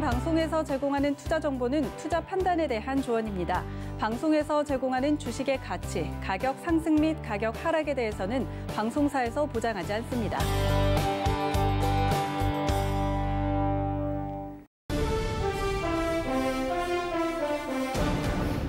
지금 방송에서 제공하는 투자 정보는 투자 판단에 대한 조언입니다. 방송에서 제공하는 주식의 가치, 가격 상승 및 가격 하락에 대해서는 방송사에서 보장하지 않습니다.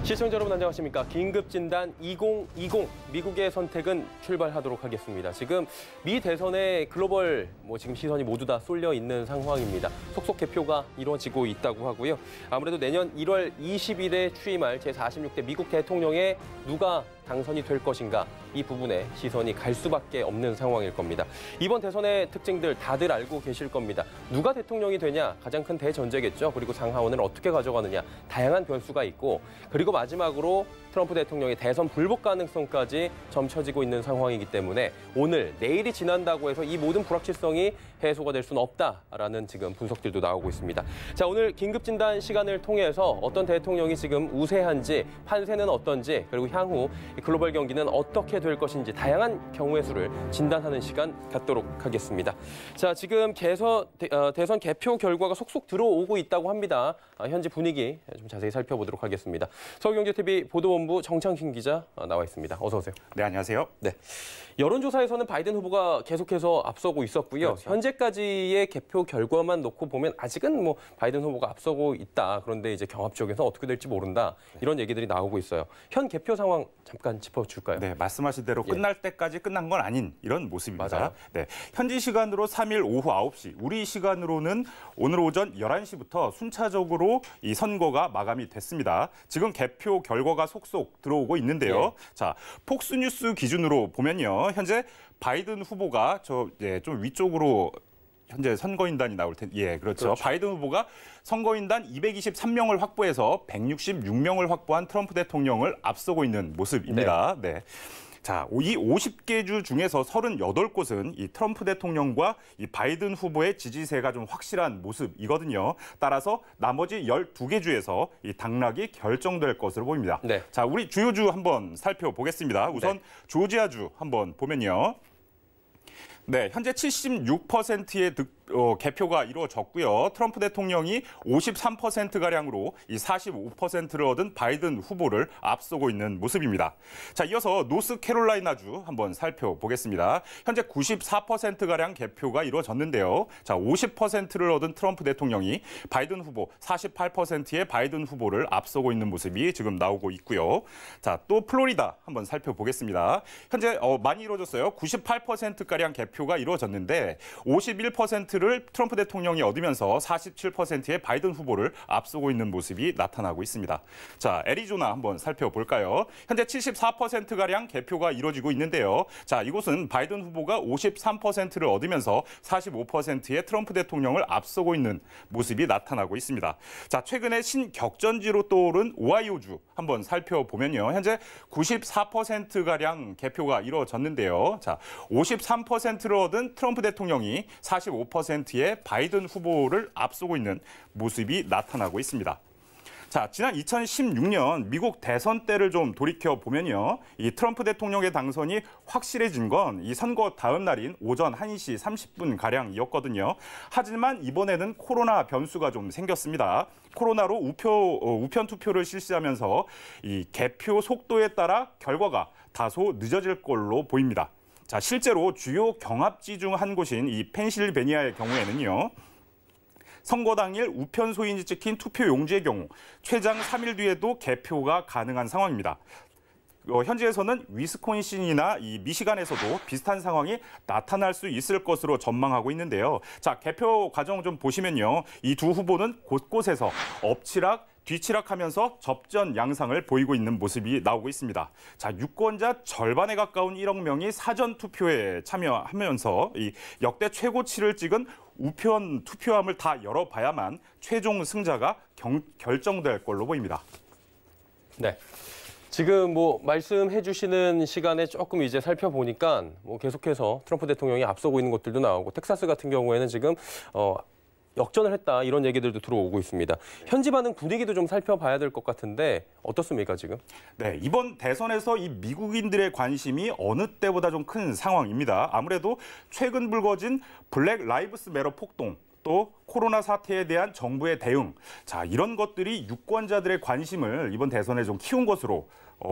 시청자 여러분 안녕하십니까. 긴급진단 2020 미국의 선택은 출발하도록 하겠습니다. 지금 미 대선에 글로벌 지금 시선이 모두 다 쏠려 있는 상황입니다. 속속 개표가 이루어지고 있다고 하고요. 아무래도 내년 1월 20일에 취임할 제46대 미국 대통령에 누가 당선이 될 것인가 이 부분에 시선이 갈 수밖에 없는 상황일 겁니다. 이번 대선의 특징들 다들 알고 계실 겁니다. 누가 대통령이 되냐 가장 큰 대전제겠죠. 그리고 상하원을 어떻게 가져가느냐 다양한 변수가 있고 그리고 마지막으로 트럼프 대통령의 대선 불복 가능성까지 점쳐지고 있는 상황이기 때문에 오늘 내일이 지난다고 해서 이 모든 불확실성이 해소가 될 수는 없다라는 지금 분석들도 나오고 있습니다. 자, 오늘 긴급진단 시간을 통해서 어떤 대통령이 지금 우세한지 판세는 어떤지 그리고 향후 글로벌 경기는 어떻게 될 것인지 다양한 경우의 수를 진단하는 시간 갖도록 하겠습니다. 자, 지금 대선 개표 결과가 속속 들어오고 있다고 합니다. 현지 분위기 좀 자세히 살펴보도록 하겠습니다. 서울경제TV 보도본부 정창신 기자 나와 있습니다. 어서 오세요. 네, 안녕하세요. 네. 여론조사에서는 바이든 후보가 계속해서 앞서고 있었고요. 그렇죠. 현재까지의 개표 결과만 놓고 보면 아직은 바이든 후보가 앞서고 있다. 그런데 이제 경합 쪽에서 어떻게 될지 모른다. 이런 얘기들이 나오고 있어요. 현 개표 상황 잠깐 짚어줄까요? 네, 말씀하신 대로 끝날 때까지 끝난 건 아닌 이런 모습입니다. 맞아요. 네, 현지 시간으로 3일 오후 9시, 우리 시간으로는 오늘 오전 11시부터 순차적으로 이 선거가 마감이 됐습니다. 지금 개표 결과가 속속 들어오고 있는데요. 자, 폭스뉴스 기준으로 보면요. 현재 바이든 후보가 좀 위쪽으로 현재 선거인단이 나올 텐데, 그렇죠. 바이든 후보가 선거인단 223명을 확보해서 166명을 확보한 트럼프 대통령을 앞서고 있는 모습입니다. 네. 자, 이 50개 주 중에서 38곳은 이 트럼프 대통령과 이 바이든 후보의 지지세가 좀 확실한 모습이거든요. 따라서 나머지 12개 주에서 이 당락이 결정될 것으로 보입니다. 네. 자, 우리 주요주 한번 살펴보겠습니다. 우선 조지아주 한번 보면요. 네, 현재 76%의 개표가 이루어졌고요. 트럼프 대통령이 53%가량으로 이 45%를 얻은 바이든 후보를 앞서고 있는 모습입니다. 자, 이어서 노스캐롤라이나주 한번 살펴보겠습니다. 현재 94%가량 개표가 이루어졌는데요. 자, 50%를 얻은 트럼프 대통령이 바이든 후보 48%의 바이든 후보를 앞서고 있는 모습이 지금 나오고 있고요. 자, 또 플로리다 한번 살펴보겠습니다. 현재 많이 이루어졌어요. 98%가량 개표가 이루어졌는데 51%를 트럼프 대통령이 얻으면서 47%의 바이든 후보를 앞서고 있는 모습이 나타나고 있습니다. 자, 애리조나 한번 살펴볼까요? 현재 74%가량 개표가 이루어지고 있는데요. 자, 이곳은 바이든 후보가 53%를 얻으면서 45%의 트럼프 대통령을 앞서고 있는 모습이 나타나고 있습니다. 자, 최근에 신격전지로 떠오른 오하이오주 한번 살펴보면요. 현재 94%가량 개표가 이루어졌는데요. 자, 53%를 얻은 트럼프 대통령이 45%의 바이든 후보를 앞서고 있는 모습이 나타나고 있습니다. 자, 지난 2016년 미국 대선 때를 좀 돌이켜 보면요. 이 트럼프 대통령의 당선이 확실해진 건 이 선거 다음 날인 오전 1시 30분 가량이었거든요. 하지만 이번에는 코로나 변수가 좀 생겼습니다. 코로나로 우편 투표를 실시하면서 이 개표 속도에 따라 결과가 다소 늦어질 걸로 보입니다. 자, 실제로 주요 경합지 중 한 곳인 이 펜실베니아의 경우에는요. 선거 당일 우편 소인이 찍힌 투표 용지의 경우 최장 3일 뒤에도 개표가 가능한 상황입니다. 현지에서는 위스콘신이나 이 미시간에서도 비슷한 상황이 나타날 수 있을 것으로 전망하고 있는데요. 자, 개표 과정 좀 보시면요. 이 두 후보는 곳곳에서 엎치락, 뒤치락하면서 접전 양상을 보이고 있는 모습이 나오고 있습니다. 자, 유권자 절반에 가까운 1억 명이 사전 투표에 참여하면서 이 역대 최고치를 찍은 우편 투표함을 다 열어봐야만 최종 승자가 결정될 걸로 보입니다. 네. 지금 말씀해 주시는 시간에 조금 이제 살펴보니까 계속해서 트럼프 대통령이 앞서고 있는 것들도 나오고 텍사스 같은 경우에는 지금 역전을 했다 이런 얘기들도 들어오고 있습니다. 현지 반응 분위기도 좀 살펴봐야 될 것 같은데 어떻습니까 지금? 네, 이번 대선에서 이 미국인들의 관심이 어느 때보다 좀 큰 상황입니다. 아무래도 최근 불거진 블랙 라이브스 매터 폭동 또 코로나 사태에 대한 정부의 대응, 자 이런 것들이 유권자들의 관심을 이번 대선에 좀 키운 것으로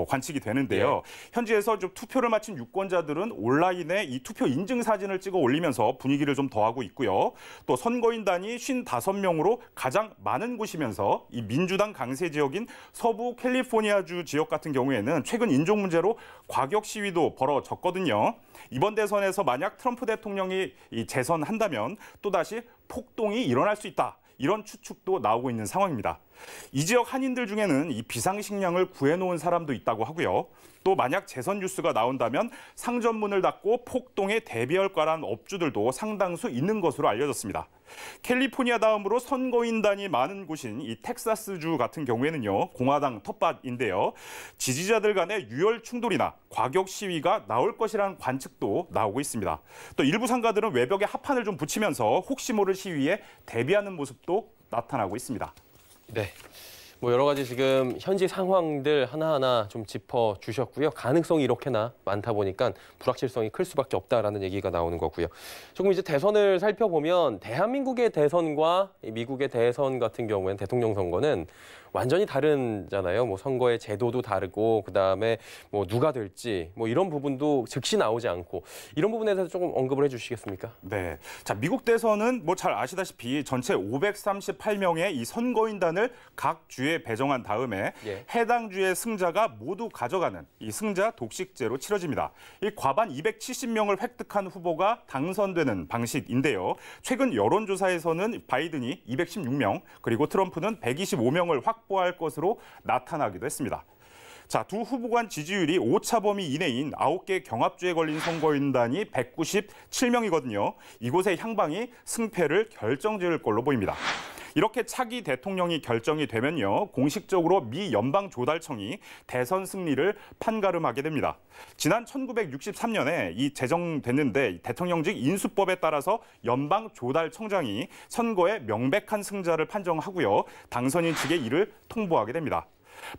관측이 되는데요. 현지에서 좀 투표를 마친 유권자들은 온라인에 이 투표 인증 사진을 찍어 올리면서 분위기를 좀 더하고 있고요. 또 선거인단이 55명으로 가장 많은 곳이면서 이 민주당 강세 지역인 서부 캘리포니아주 지역 같은 경우에는 최근 인종 문제로 과격 시위도 벌어졌거든요. 이번 대선에서 만약 트럼프 대통령이 재선한다면 또다시 폭동이 일어날 수 있다. 이런 추측도 나오고 있는 상황입니다. 이 지역 한인들 중에는 이 비상식량을 구해놓은 사람도 있다고 하고요. 또 만약 재선 뉴스가 나온다면 상점문을 닫고 폭동에 대비할 거란 업주들도 상당수 있는 것으로 알려졌습니다. 캘리포니아 다음으로 선거인단이 많은 곳인 이 텍사스주 같은 경우에는요. 공화당 텃밭인데요. 지지자들 간의 유혈 충돌이나 과격 시위가 나올 것이라는 관측도 나오고 있습니다. 또 일부 상가들은 외벽에 합판을 좀 붙이면서 혹시 모를 시위에 대비하는 모습도 나타나고 있습니다. 네. 뭐 여러 가지 지금 현지 상황들 하나하나 좀 짚어 주셨고요. 가능성이 이렇게나 많다 보니까 불확실성이 클 수밖에 없다라는 얘기가 나오는 거고요. 조금 이제 대선을 살펴보면 대한민국의 대선과 미국의 대선 같은 경우에는 대통령 선거는 완전히 다른잖아요. 뭐 선거의 제도도 다르고 그다음에 뭐 누가 될지 뭐 이런 부분도 즉시 나오지 않고 이런 부분에 대해서 조금 언급을 해주시겠습니까? 네. 자, 미국 대선은 뭐 잘 아시다시피 전체 538명의 이 선거인단을 각 주에 배정한 다음에 해당 주의 승자가 모두 가져가는 이 승자 독식제로 치러집니다. 이 과반 270명을 획득한 후보가 당선되는 방식인데요. 최근 여론조사에서는 바이든이 216명 그리고 트럼프는 125명을 확보할 것으로 나타나기도 했습니다. 자, 두 후보 간 지지율이 오차 범위 이내인 9개 경합주에 걸린 선거인단이 197명이거든요. 이곳의 향방이 승패를 결정지을 걸로 보입니다. 이렇게 차기 대통령이 결정이 되면요. 공식적으로 미 연방조달청이 대선 승리를 판가름하게 됩니다. 지난 1963년에 이 제정됐는데 대통령직 인수법에 따라서 연방조달청장이 선거의 명백한 승자를 판정하고요. 당선인 측에 이를 통보하게 됩니다.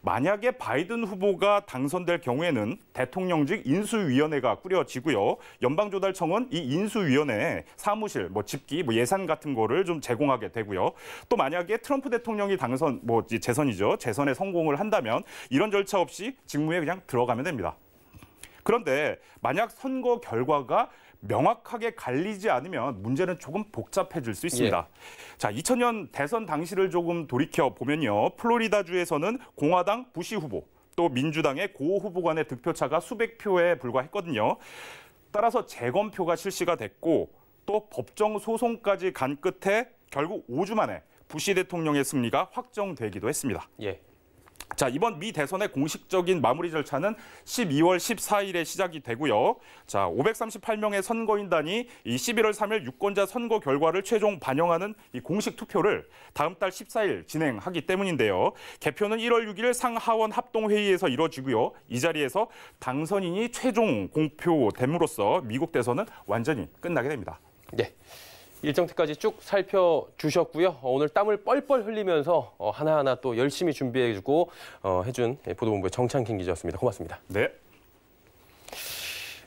만약에 바이든 후보가 당선될 경우에는 대통령직 인수위원회가 꾸려지고요. 연방조달청은 이 인수위원회에 사무실, 집기, 예산 같은 거를 좀 제공하게 되고요. 또 만약에 트럼프 대통령이 재선이죠. 재선에 성공을 한다면 이런 절차 없이 직무에 그냥 들어가면 됩니다. 그런데 만약 선거 결과가 명확하게 갈리지 않으면 문제는 조금 복잡해질 수 있습니다. 자, 2000년 대선 당시를 조금 돌이켜 보면요. 플로리다주에서는 공화당 부시 후보, 또 민주당의 고 후보 간의 득표차가 수백 표에 불과했거든요. 따라서 재검표가 실시가 됐고 또 법정 소송까지 간 끝에 결국 5주 만에 부시 대통령의 승리가 확정되기도 했습니다. 자, 이번 미 대선의 공식적인 마무리 절차는 12월 14일에 시작이 되고요. 자, 538명의 선거인단이 이 11월 3일 유권자 선거 결과를 최종 반영하는 이 공식 투표를 다음 달 14일 진행하기 때문인데요. 개표는 1월 6일 상하원 합동회의에서 이루어지고요. 이 자리에서 당선인이 최종 공표됨으로써 미국 대선은 완전히 끝나게 됩니다. 네. 일정까지 쭉 살펴주셨고요. 오늘 땀을 뻘뻘 흘리면서 하나하나 또 열심히 준비해주고 해준 보도본부의 정창kin 기자였습니다. 고맙습니다. 네.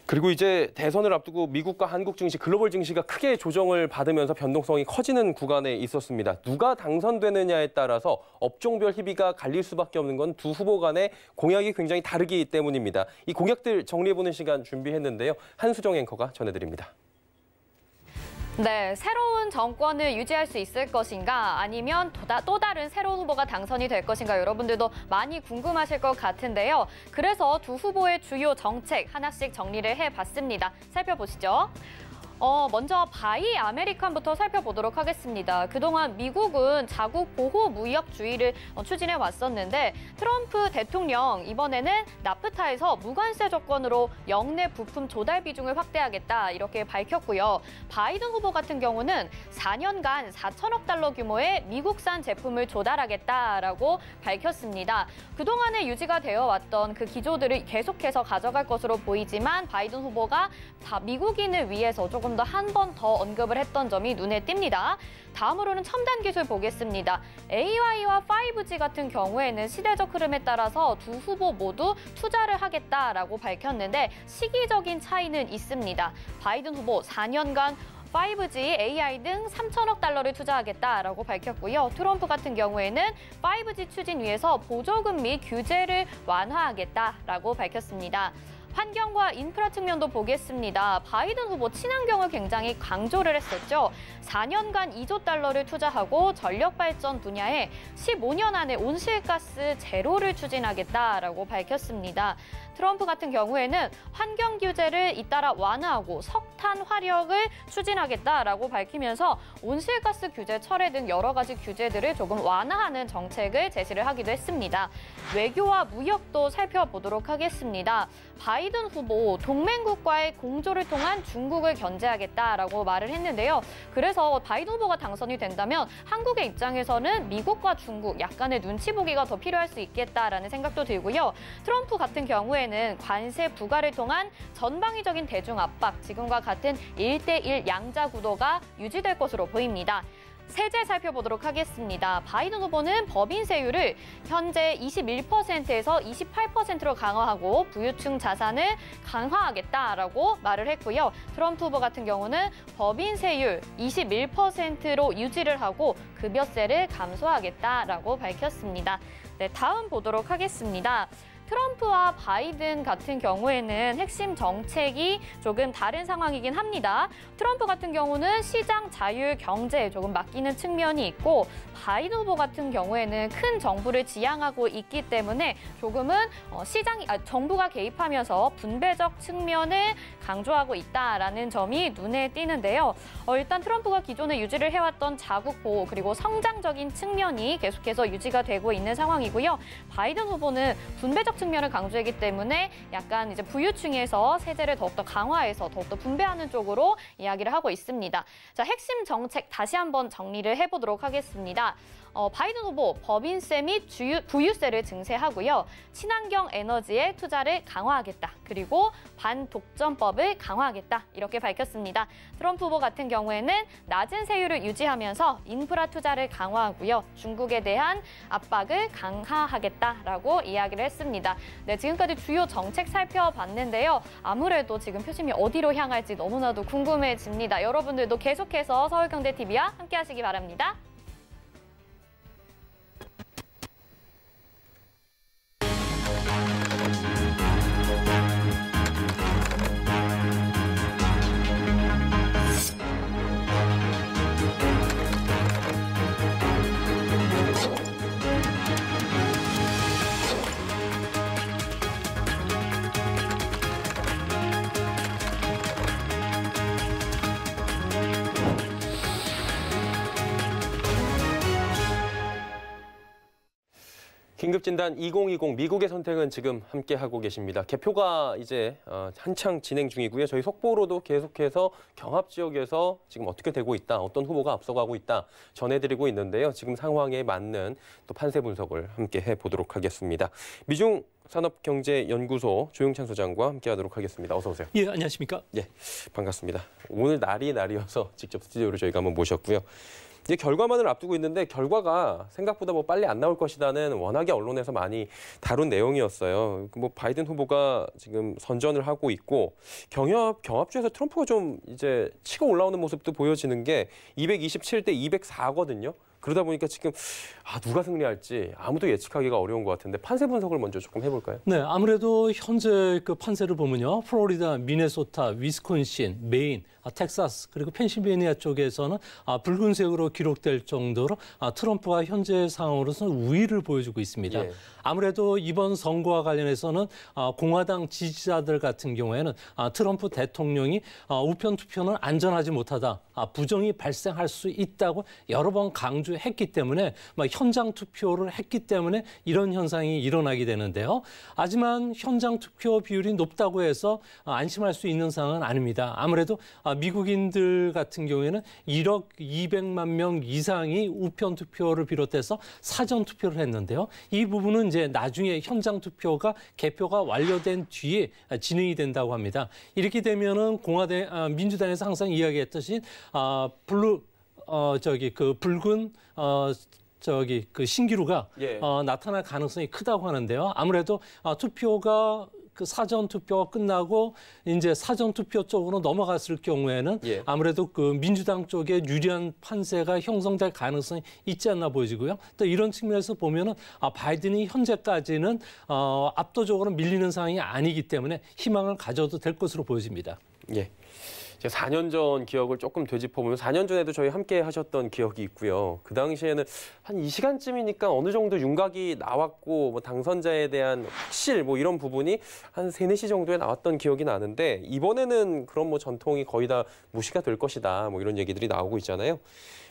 그리고 이제 대선을 앞두고 미국과 한국 증시, 글로벌 증시가 크게 조정을 받으면서 변동성이 커지는 구간에 있었습니다. 누가 당선되느냐에 따라서 업종별 희비가 갈릴 수밖에 없는 건 두 후보 간의 공약이 굉장히 다르기 때문입니다. 이 공약들 정리해보는 시간 준비했는데요. 한수정 앵커가 전해드립니다. 네, 새로운 정권을 유지할 수 있을 것인가 아니면 또 다른 새로운 후보가 당선이 될 것인가 여러분들도 많이 궁금하실 것 같은데요. 그래서 두 후보의 주요 정책 하나씩 정리를 해봤습니다. 살펴보시죠. 먼저 바이 아메리칸부터 살펴보도록 하겠습니다. 그동안 미국은 자국 보호 무역주의를 추진해 왔었는데 트럼프 대통령 이번에는 나프타에서 무관세 조건으로 역내 부품 조달 비중을 확대하겠다 이렇게 밝혔고요. 바이든 후보 같은 경우는 4년간 4천억 달러 규모의 미국산 제품을 조달하겠다라고 밝혔습니다. 그동안에 유지가 되어 왔던 그 기조들을 계속해서 가져갈 것으로 보이지만 바이든 후보가 미국인을 위해서 조금 더 한 번 더 언급을 했던 점이 눈에 띕니다. 다음으로는 첨단 기술 보겠습니다. AI와 5G 같은 경우에는 시대적 흐름에 따라서 두 후보 모두 투자를 하겠다라고 밝혔는데 시기적인 차이는 있습니다. 바이든 후보 4년간 5G, AI 등 3천억 달러를 투자하겠다라고 밝혔고요. 트럼프 같은 경우에는 5G 추진 위해서 보조금 및 규제를 완화하겠다라고 밝혔습니다. 환경과 인프라 측면도 보겠습니다. 바이든 후보 친환경을 굉장히 강조를 했었죠. 4년간 2조 달러를 투자하고 전력 발전 분야에 15년 안에 온실가스 제로를 추진하겠다라고 밝혔습니다. 트럼프 같은 경우에는 환경 규제를 잇따라 완화하고 석탄 화력을 추진하겠다라고 밝히면서 온실가스 규제 철회 등 여러 가지 규제들을 조금 완화하는 정책을 제시를 하기도 했습니다. 외교와 무역도 살펴보도록 하겠습니다. 바이든 후보 동맹국과의 공조를 통한 중국을 견제하겠다라고 말을 했는데요. 그래서 바이든 후보가 당선이 된다면 한국의 입장에서는 미국과 중국 약간의 눈치 보기가 더 필요할 수 있겠다라는 생각도 들고요. 트럼프 같은 경우에는 관세 부과를 통한 전방위적인 대중 압박, 지금과 같은 1대1 양자 구도가 유지될 것으로 보입니다. 세제 살펴보도록 하겠습니다. 바이든 후보는 법인세율을 현재 21%에서 28%로 강화하고 부유층 자산을 강화하겠다라고 말을 했고요. 트럼프 후보 같은 경우는 법인세율 21%로 유지를 하고 급여세를 감소하겠다라고 밝혔습니다. 네, 다음 보도록 하겠습니다. 트럼프와 바이든 같은 경우에는 핵심 정책이 조금 다른 상황이긴 합니다. 트럼프 같은 경우는 시장 자율 경제에 조금 맡기는 측면이 있고 바이든 후보 같은 경우에는 큰 정부를 지향하고 있기 때문에 조금은 정부가 개입하면서 분배적 측면을 강조하고 있다라는 점이 눈에 띄는데요. 일단 트럼프가 기존에 유지를 해왔던 자국 보호 그리고 성장적인 측면이 계속해서 유지가 되고 있는 상황이고요. 바이든 후보는 분배적 측면을 강조했기 때문에 약간 이제 부유층에서 세제를 더욱더 강화해서 더욱더 분배하는 쪽으로 이야기를 하고 있습니다. 자, 핵심 정책 다시 한번 정리를 해보도록 하겠습니다. 바이든 후보 법인세 및 부유세를 증세하고요. 친환경 에너지에 투자를 강화하겠다. 그리고 반독점법을 강화하겠다. 이렇게 밝혔습니다. 트럼프 후보 같은 경우에는 낮은 세율을 유지하면서 인프라 투자를 강화하고요. 중국에 대한 압박을 강화하겠다라고 이야기를 했습니다. 네, 지금까지 주요 정책 살펴봤는데요. 아무래도 지금 표심이 어디로 향할지 너무나도 궁금해집니다. 여러분들도 계속해서 서울경제TV와 함께하시기 바랍니다. 긴급진단 2020 미국의 선택은 지금 함께하고 계십니다. 개표가 이제 한창 진행 중이고요. 저희 속보로도 계속해서 경합 지역에서 지금 어떻게 되고 있다, 어떤 후보가 앞서가고 있다 전해드리고 있는데요. 지금 상황에 맞는 또 판세 분석을 함께 해보도록 하겠습니다. 미중 산업경제연구소 조용찬 소장과 함께하도록 하겠습니다. 어서 오세요. 예, 안녕하십니까? 예, 반갑습니다. 오늘 날이어서 직접 스튜디오로 저희가 한번 모셨고요. 이제 결과만을 앞두고 있는데 결과가 생각보다 빨리 안 나올 것이라는 워낙에 언론에서 많이 다룬 내용이었어요. 바이든 후보가 지금 선전을 하고 있고 경합주에서 트럼프가 좀 이제 치고 올라오는 모습도 보여지는 게 227대 204거든요. 그러다 보니까 지금 누가 승리할지 아무도 예측하기가 어려운 것 같은데 판세 분석을 먼저 조금 해볼까요? 네, 아무래도 현재 그 판세를 보면요. 플로리다, 미네소타, 위스콘신, 메인, 텍사스 그리고 펜실베니아 쪽에서는 붉은색으로 기록될 정도로 트럼프가 현재 상황으로서는 우위를 보여주고 있습니다. 예. 아무래도 이번 선거와 관련해서는 공화당 지지자들 같은 경우에는 트럼프 대통령이 우편 투표는 안전하지 못하다, 부정이 발생할 수 있다고 여러 번 강조했기 때문에 현장 투표를 했기 때문에 이런 현상이 일어나게 되는데요. 하지만 현장 투표 비율이 높다고 해서 안심할 수 있는 상황은 아닙니다. 아무래도 미국인들 같은 경우에는 1억 200만 명 이상이 우편 투표를 비롯해서 사전 투표를 했는데요. 이 부분은 이제 나중에 현장 투표가 개표가 완료된 뒤에 진행이 된다고 합니다. 이렇게 되면은 민주당에서 항상 이야기했듯이 붉은 그 신기루가 나타날 가능성이 크다고 하는데요. 아무래도 투표가 그 사전 투표가 끝나고 이제 사전 투표 쪽으로 넘어갔을 경우에는 예. 아무래도 그 민주당 쪽에 유리한 판세가 형성될 가능성이 있지 않나 보여지고요. 또 이런 측면에서 보면은 바이든이 현재까지는 압도적으로 밀리는 상황이 아니기 때문에 희망을 가져도 될 것으로 보여집니다. 예. 4년 전 기억을 조금 되짚어보면 4년 전에도 저희 함께 하셨던 기억이 있고요. 그 당시에는 한 이 시간쯤이니까 어느 정도 윤곽이 나왔고 뭐 당선자에 대한 확실 뭐 이런 부분이 한 3, 4시 정도에 나왔던 기억이 나는데 이번에는 그런 뭐 전통이 거의 다 무시가 될 것이다. 뭐 이런 얘기들이 나오고 있잖아요.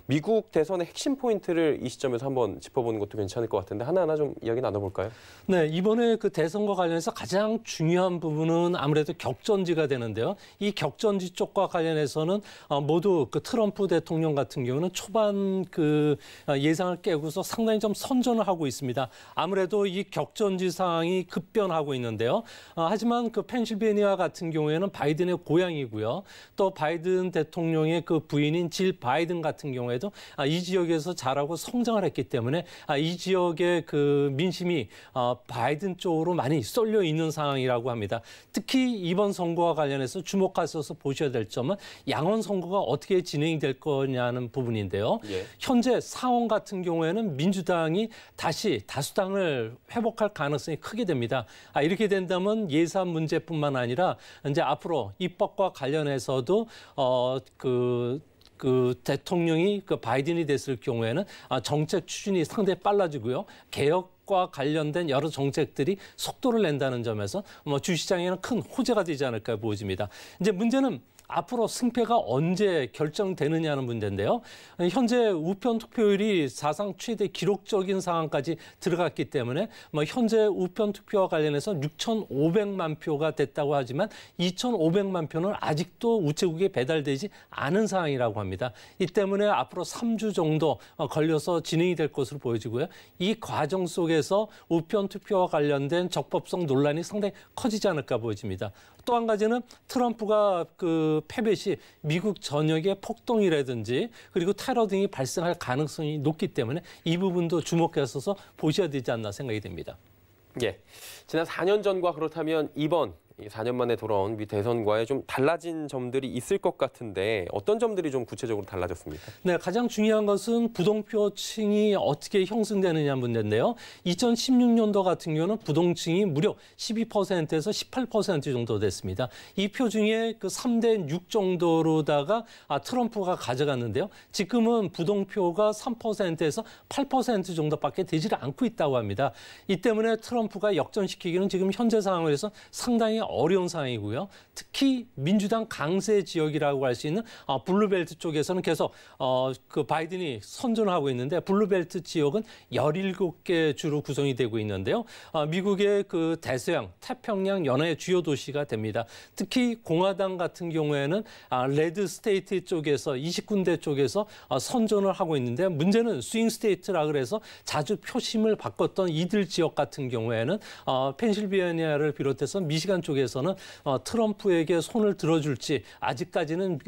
미국 대선의 핵심 포인트를 이 시점에서 한번 짚어보는 것도 괜찮을 것 같은데 하나하나 좀 이야기 나눠볼까요? 네, 이번에 그 대선과 관련해서 가장 중요한 부분은 아무래도 격전지가 되는데요. 이 격전지 쪽과 관련해서는 모두 그 트럼프 대통령 같은 경우는 초반 그 예상을 깨고서 상당히 좀 선전을 하고 있습니다. 아무래도 이 격전지 상황이 급변하고 있는데요. 하지만 그 펜실베니아 같은 경우에는 바이든의 고향이고요. 또 바이든 대통령의 그 부인인 질 바이든 같은 경우에도 이 지역에서 자라고 성장을 했기 때문에 이 지역의 그 민심이 바이든 쪽으로 많이 쏠려 있는 상황이라고 합니다. 특히 이번 선거와 관련해서 주목하셔서 보셔야 될 점은 양원 선거가 어떻게 진행이 될 거냐는 부분인데요. 예. 현재 상원 같은 경우에는 민주당이 다시 다수당을 회복할 가능성이 크게 됩니다. 이렇게 된다면 예산 문제뿐만 아니라 이제 앞으로 입법과 관련해서도 그 대통령이 그 바이든이 됐을 경우에는 정책 추진이 상당히 빨라지고요. 개혁과 관련된 여러 정책들이 속도를 낸다는 점에서 뭐 주시장에는 큰 호재가 되지 않을까 보여집니다. 이제 문제는 앞으로 승패가 언제 결정되느냐는 문제인데요. 현재 우편 투표율이 사상 최대 기록적인 상황까지 들어갔기 때문에 뭐 현재 우편 투표와 관련해서 6,500만 표가 됐다고 하지만 2,500만 표는 아직도 우체국에 배달되지 않은 상황이라고 합니다. 이 때문에 앞으로 3주 정도 걸려서 진행이 될 것으로 보여지고요. 이 과정 속에서 우편 투표와 관련된 적법성 논란이 상당히 커지지 않을까 보여집니다. 또 한 가지는 트럼프가 그 패배 시 미국 전역에 폭동이라든지 그리고 테러 등이 발생할 가능성이 높기 때문에 이 부분도 주목해서 보셔야 되지 않나 생각이 됩니다. 예. 지난 4년 전과 그렇다면 이번 4년 만에 돌아온 미 대선과의 좀 달라진 점들이 있을 것 같은데 어떤 점들이 좀 구체적으로 달라졌습니까? 네, 가장 중요한 것은 부동표층이 어떻게 형성되느냐 문제인데요. 2016년도 같은 경우는 부동층이 무려 12%에서 18% 정도 됐습니다. 이 표 중에 그 3대 6 정도로다가 트럼프가 가져갔는데요. 지금은 부동표가 3%에서 8% 정도밖에 되질 않고 있다고 합니다. 이 때문에 트럼프가 역전시키기는 지금 현재 상황에서 상당히 어려운 상황이고요. 특히 민주당 강세 지역이라고 할 수 있는 블루벨트 쪽에서는 계속 그 바이든이 선전하고 있는데 블루벨트 지역은 17개 주로 구성이 되고 있는데요. 미국의 그 대서양, 태평양 연해의 주요 도시가 됩니다. 특히 공화당 같은 경우에는 레드 스테이트 쪽에서 20군데 쪽에서 선전을 하고 있는데 문제는 스윙 스테이트라 그래서 자주 표심을 바꿨던 이들 지역 같은 경우에는 펜실베니아를 비롯해서 미시간 쪽에서는 트럼프에게 손을 들어줄지 아직까지는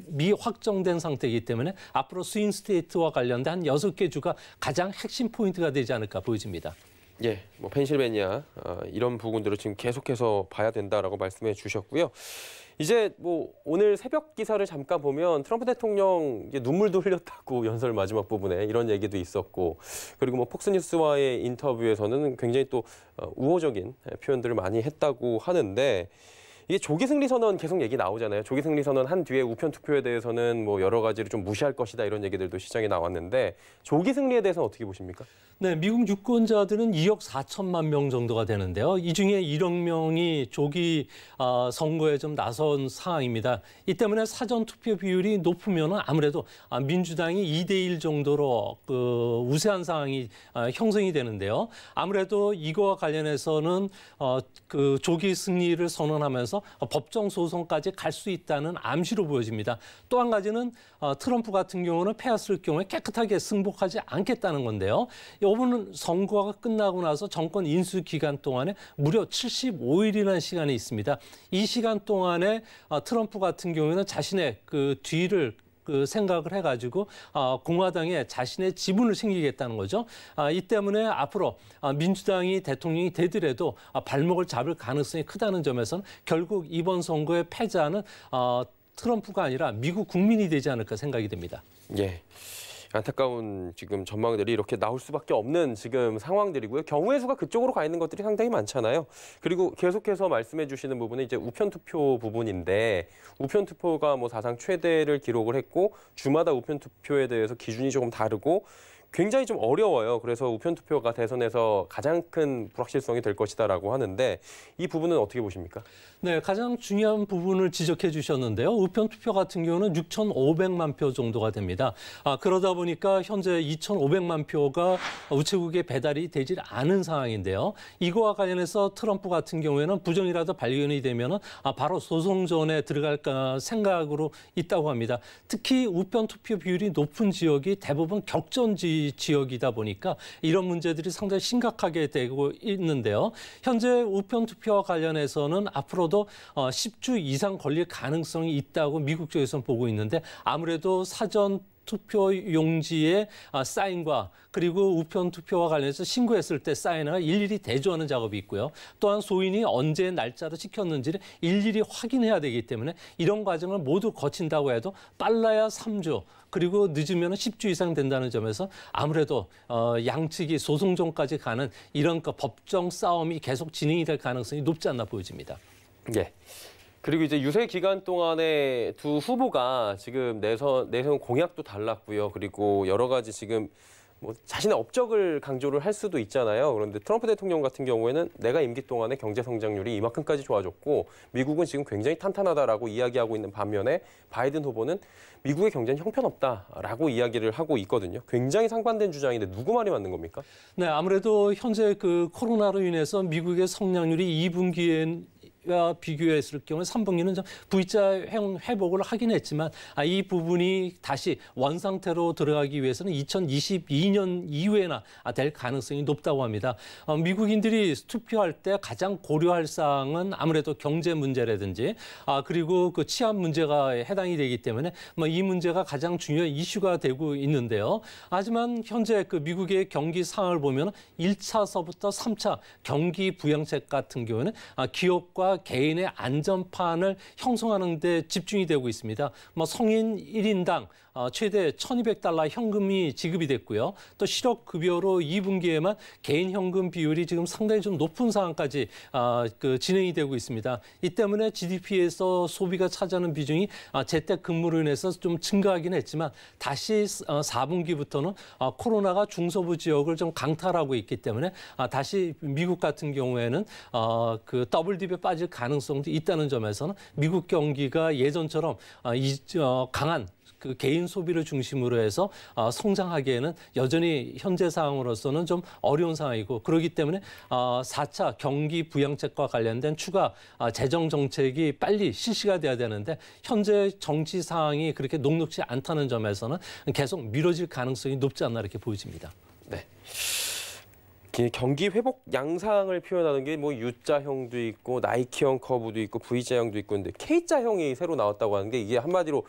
미확정된 상태이기 때문에 앞으로 스윙 스테이트와 관련된 한 6개 주가 가장 핵심 포인트가 되지 않을까 보여집니다. 예, 뭐 펜실베니아 이런 부분들을 지금 계속해서 봐야 된다라고 말씀해 주셨고요. 이제 뭐 오늘 새벽 기사를 잠깐 보면 트럼프 대통령 이제 눈물도 흘렸다고 연설 마지막 부분에 이런 얘기도 있었고 그리고 뭐 폭스뉴스와의 인터뷰에서는 굉장히 또 우호적인 표현들을 많이 했다고 하는데 이게 조기 승리 선언 계속 얘기 나오잖아요. 조기 승리 선언 한 뒤에 우편 투표에 대해서는 뭐 여러 가지를 좀 무시할 것이다 이런 얘기들도 시장에 나왔는데 조기 승리에 대해서는 어떻게 보십니까? 네, 미국 유권자들은 2억 4천만 명 정도가 되는데요. 이 중에 1억 명이 조기 선거에 좀 나선 상황입니다. 이 때문에 사전 투표 비율이 높으면 아무래도 민주당이 2대1 정도로 그 우세한 상황이 형성이 되는데요. 아무래도 이거와 관련해서는 그 조기 승리를 선언하면서 법정 소송까지 갈 수 있다는 암시로 보여집니다. 또 한 가지는 트럼프 같은 경우는 패했을 경우에 깨끗하게 승복하지 않겠다는 건데요. 이번은 선거가 끝나고 나서 정권 인수 기간 동안에 무려 75일이라는 시간이 있습니다. 이 시간 동안에 트럼프 같은 경우에는 자신의 그 뒤를 그 생각을 해가지고 공화당에 자신의 지분을 챙기겠다는 거죠. 이 때문에 앞으로 민주당이 대통령이 되더라도 발목을 잡을 가능성이 크다는 점에서는 결국 이번 선거의 패자는 트럼프가 아니라 미국 국민이 되지 않을까 생각이 됩니다. 예. 안타까운 지금 전망들이 이렇게 나올 수밖에 없는 지금 상황들이고요. 경우의 수가 그쪽으로 가 있는 것들이 상당히 많잖아요. 그리고 계속해서 말씀해 주시는 부분은 이제 우편 투표 부분인데 우편 투표가 뭐 사상 최대를 기록을 했고 주마다 우편 투표에 대해서 기준이 조금 다르고 굉장히 좀 어려워요. 그래서 우편 투표가 대선에서 가장 큰 불확실성이 될 것이다라고 하는데 이 부분은 어떻게 보십니까? 네, 가장 중요한 부분을 지적해 주셨는데요. 우편 투표 같은 경우는 6,500만 표 정도가 됩니다. 그러다 보니까 현재 2,500만 표가 우체국에 배달이 되질 않은 상황인데요. 이거와 관련해서 트럼프 같은 경우에는 부정이라도 발견이 되면 바로 소송전에 들어갈 생각으로 있다고 합니다. 특히 우편 투표 비율이 높은 지역이 대부분 격전지 지역이다 보니까 이런 문제들이 상당히 심각하게 되고 있는데요. 현재 우편 투표와 관련해서는 앞으로도 10주 이상 걸릴 가능성이 있다고 미국 쪽에서는 보고 있는데 아무래도 사전 투표 용지의 사인과 그리고 우편 투표와 관련해서 신고했을 때 사인을 일일이 대조하는 작업이 있고요. 또한 소인이 언제 날짜를 지켰는지를 일일이 확인해야 되기 때문에 이런 과정을 모두 거친다고 해도 빨라야 3주 그리고 늦으면 10주 이상 된다는 점에서 아무래도 양측이 소송전까지 가는 이런 법정 싸움이 계속 진행이 될 가능성이 높지 않나 보여집니다. 예. 그리고 이제 유세 기간 동안에 두 후보가 지금 내세운 공약도 달랐고요. 그리고 여러 가지 지금 뭐 자신의 업적을 강조를 할 수도 있잖아요. 그런데 트럼프 대통령 같은 경우에는 내가 임기 동안에 경제 성장률이 이만큼까지 좋아졌고 미국은 지금 굉장히 탄탄하다라고 이야기하고 있는 반면에 바이든 후보는 미국의 경제는 형편없다라고 이야기를 하고 있거든요. 굉장히 상반된 주장인데 누구 말이 맞는 겁니까? 네, 아무래도 현재 그 코로나로 인해서 미국의 성장률이 2분기엔 비교했을 경우 3분기는 좀 V자 회복을 하긴 했지만 이 부분이 다시 원상태로 들어가기 위해서는 2022년 이후에나 될 가능성이 높다고 합니다. 미국인들이 투표할 때 가장 고려할 사항은 아무래도 경제 문제라든지 그리고 그 치안 문제가 해당이 되기 때문에 이 문제가 가장 중요한 이슈가 되고 있는데요. 하지만 현재 그 미국의 경기 상황을 보면 1차서부터 3차 경기 부양책 같은 경우는 기업과 개인의 안전판을 형성하는 데 집중이 되고 있습니다. 성인 1인당 최대 $1,200 현금이 지급이 됐고요. 또 실업급여로 2분기에만 개인 현금 비율이 지금 상당히 좀 높은 상황까지 진행이 되고 있습니다. 이 때문에 GDP에서 소비가 차지하는 비중이 재택근무로 인해서 좀 증가하긴 했지만 다시 4분기부터는 코로나가 중서부 지역을 좀 강탈하고 있기 때문에 다시 미국 같은 경우에는 그 더블 딥에 빠질 가능성도 있다는 점에서는 미국 경기가 예전처럼 강한 그 개인 소비를 중심으로 해서 성장하기에는 여전히 현재 상황으로서는 좀 어려운 상황이고 그렇기 때문에 4차 경기 부양책과 관련된 추가 재정 정책이 빨리 실시가 돼야 되는데 현재 정치 상황이 그렇게 녹록지 않다는 점에서는 계속 미뤄질 가능성이 높지 않나 이렇게 보여집니다. 네. 경기 회복 양상을 표현하는 게 뭐 U자형도 있고 나이키형 커브도 있고 V자형도 있고 근데 K자형이 새로 나왔다고 하는 게 이게 한마디로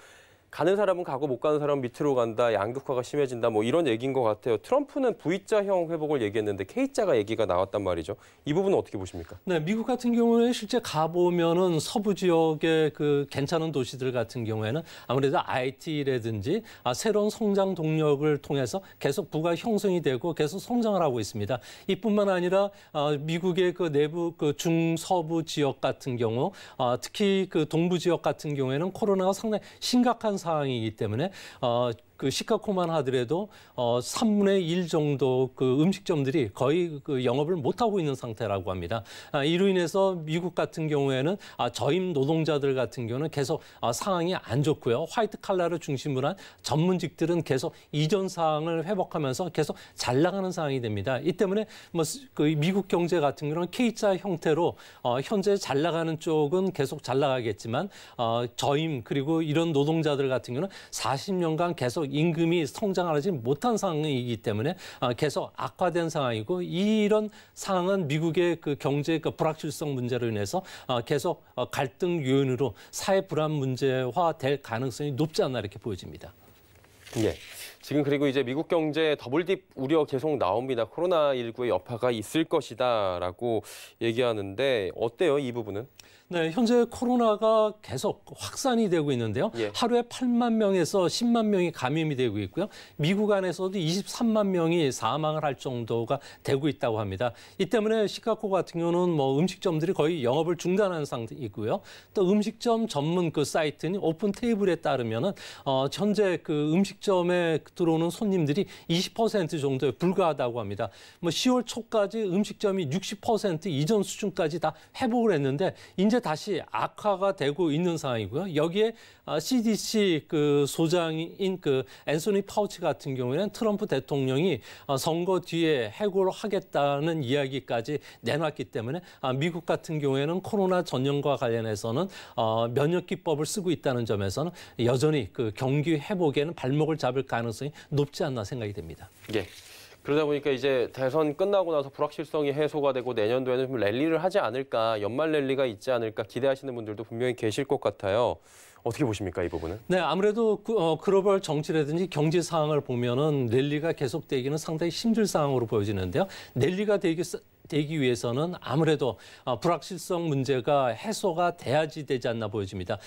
가는 사람은 가고 못 가는 사람은 밑으로 간다, 양극화가 심해진다, 뭐 이런 얘기인 것 같아요. 트럼프는 V자형 회복을 얘기했는데 K자가 얘기가 나왔단 말이죠. 이 부분은 어떻게 보십니까? 네, 미국 같은 경우에 실제 가보면은 서부 지역의 그 괜찮은 도시들 같은 경우에는 아무래도 IT라든지 새로운 성장 동력을 통해서 계속 부가 형성이 되고 계속 성장을 하고 있습니다. 이뿐만 아니라 미국의 그 내부 그 중서부 지역 같은 경우 특히 그 동부 지역 같은 경우에는 코로나가 상당히 심각한 상황이기 때문에 그 시카고만 하더라도 3분의 1 정도 그 음식점들이 거의 그 영업을 못하고 있는 상태라고 합니다. 이로 인해서 미국 같은 경우에는 저임 노동자들 같은 경우는 계속 상황이 안 좋고요. 화이트 칼라를 중심으로 한 전문직들은 계속 이전 상황을 회복하면서 계속 잘 나가는 상황이 됩니다. 이 때문에 그 미국 경제 같은 경우는 K자 형태로 현재 잘 나가는 쪽은 계속 잘 나가겠지만 저임 그리고 이런 노동자들 같은 경우는 40년간 계속 계속 임금이 성장하지 못한 상황이기 때문에 계속 악화된 상황이고 이런 상황은 미국의 그 경제 그 불확실성 문제로 인해서 계속 갈등 요인으로 사회 불안 문제화될 가능성이 높지 않나 이렇게 보여집니다. 예. 지금 그리고 이제 미국 경제 더블딥 우려 계속 나옵니다. 코로나19의 여파가 있을 것이다라고 얘기하는데 어때요, 이 부분은? 네, 현재 코로나가 계속 확산이 되고 있는데요. 예. 하루에 8만 명에서 10만 명이 감염이 되고 있고요. 미국 안에서도 23만 명이 사망을 할 정도가 되고 있다고 합니다. 이 때문에 시카고 같은 경우는 뭐 음식점들이 거의 영업을 중단한 상태이고요. 또 음식점 전문 그 사이트인 오픈 테이블에 따르면은 현재 그 음식점에 들어오는 손님들이 20% 정도에 불과하다고 합니다. 뭐 10월 초까지 음식점이 60% 이전 수준까지 다 회복을 했는데 이제 다시 악화가 되고 있는 상황이고요. 여기에 CDC 그 소장인 그 앤소니 파우치 같은 경우에는 트럼프 대통령이 선거 뒤에 해고를 하겠다는 이야기까지 내놨기 때문에 미국 같은 경우에는 코로나 전염과 관련해서는 면역기법을 쓰고 있다는 점에서는 여전히 그 경기 회복에는 발목을 잡을 가능성이 높지 않나 생각이 됩니다. 예. 그러다 보니까 이제 대선 끝나고 나서 불확실성이 해소가 되고 내년도에는 좀 랠리를 하지 않을까, 연말 랠리가 있지 않을까 기대하시는 분들도 분명히 계실 것 같아요. 어떻게 보십니까, 이 부분은? 네, 아무래도 글로벌 정치라든지 경제 상황을 보면은 랠리가 계속되기는 상당히 힘들 상황으로 보여지는데요. 랠리가 되기 위해서는 아무래도 불확실성 문제가 해소가 돼야지 되지 않나 보여집니다.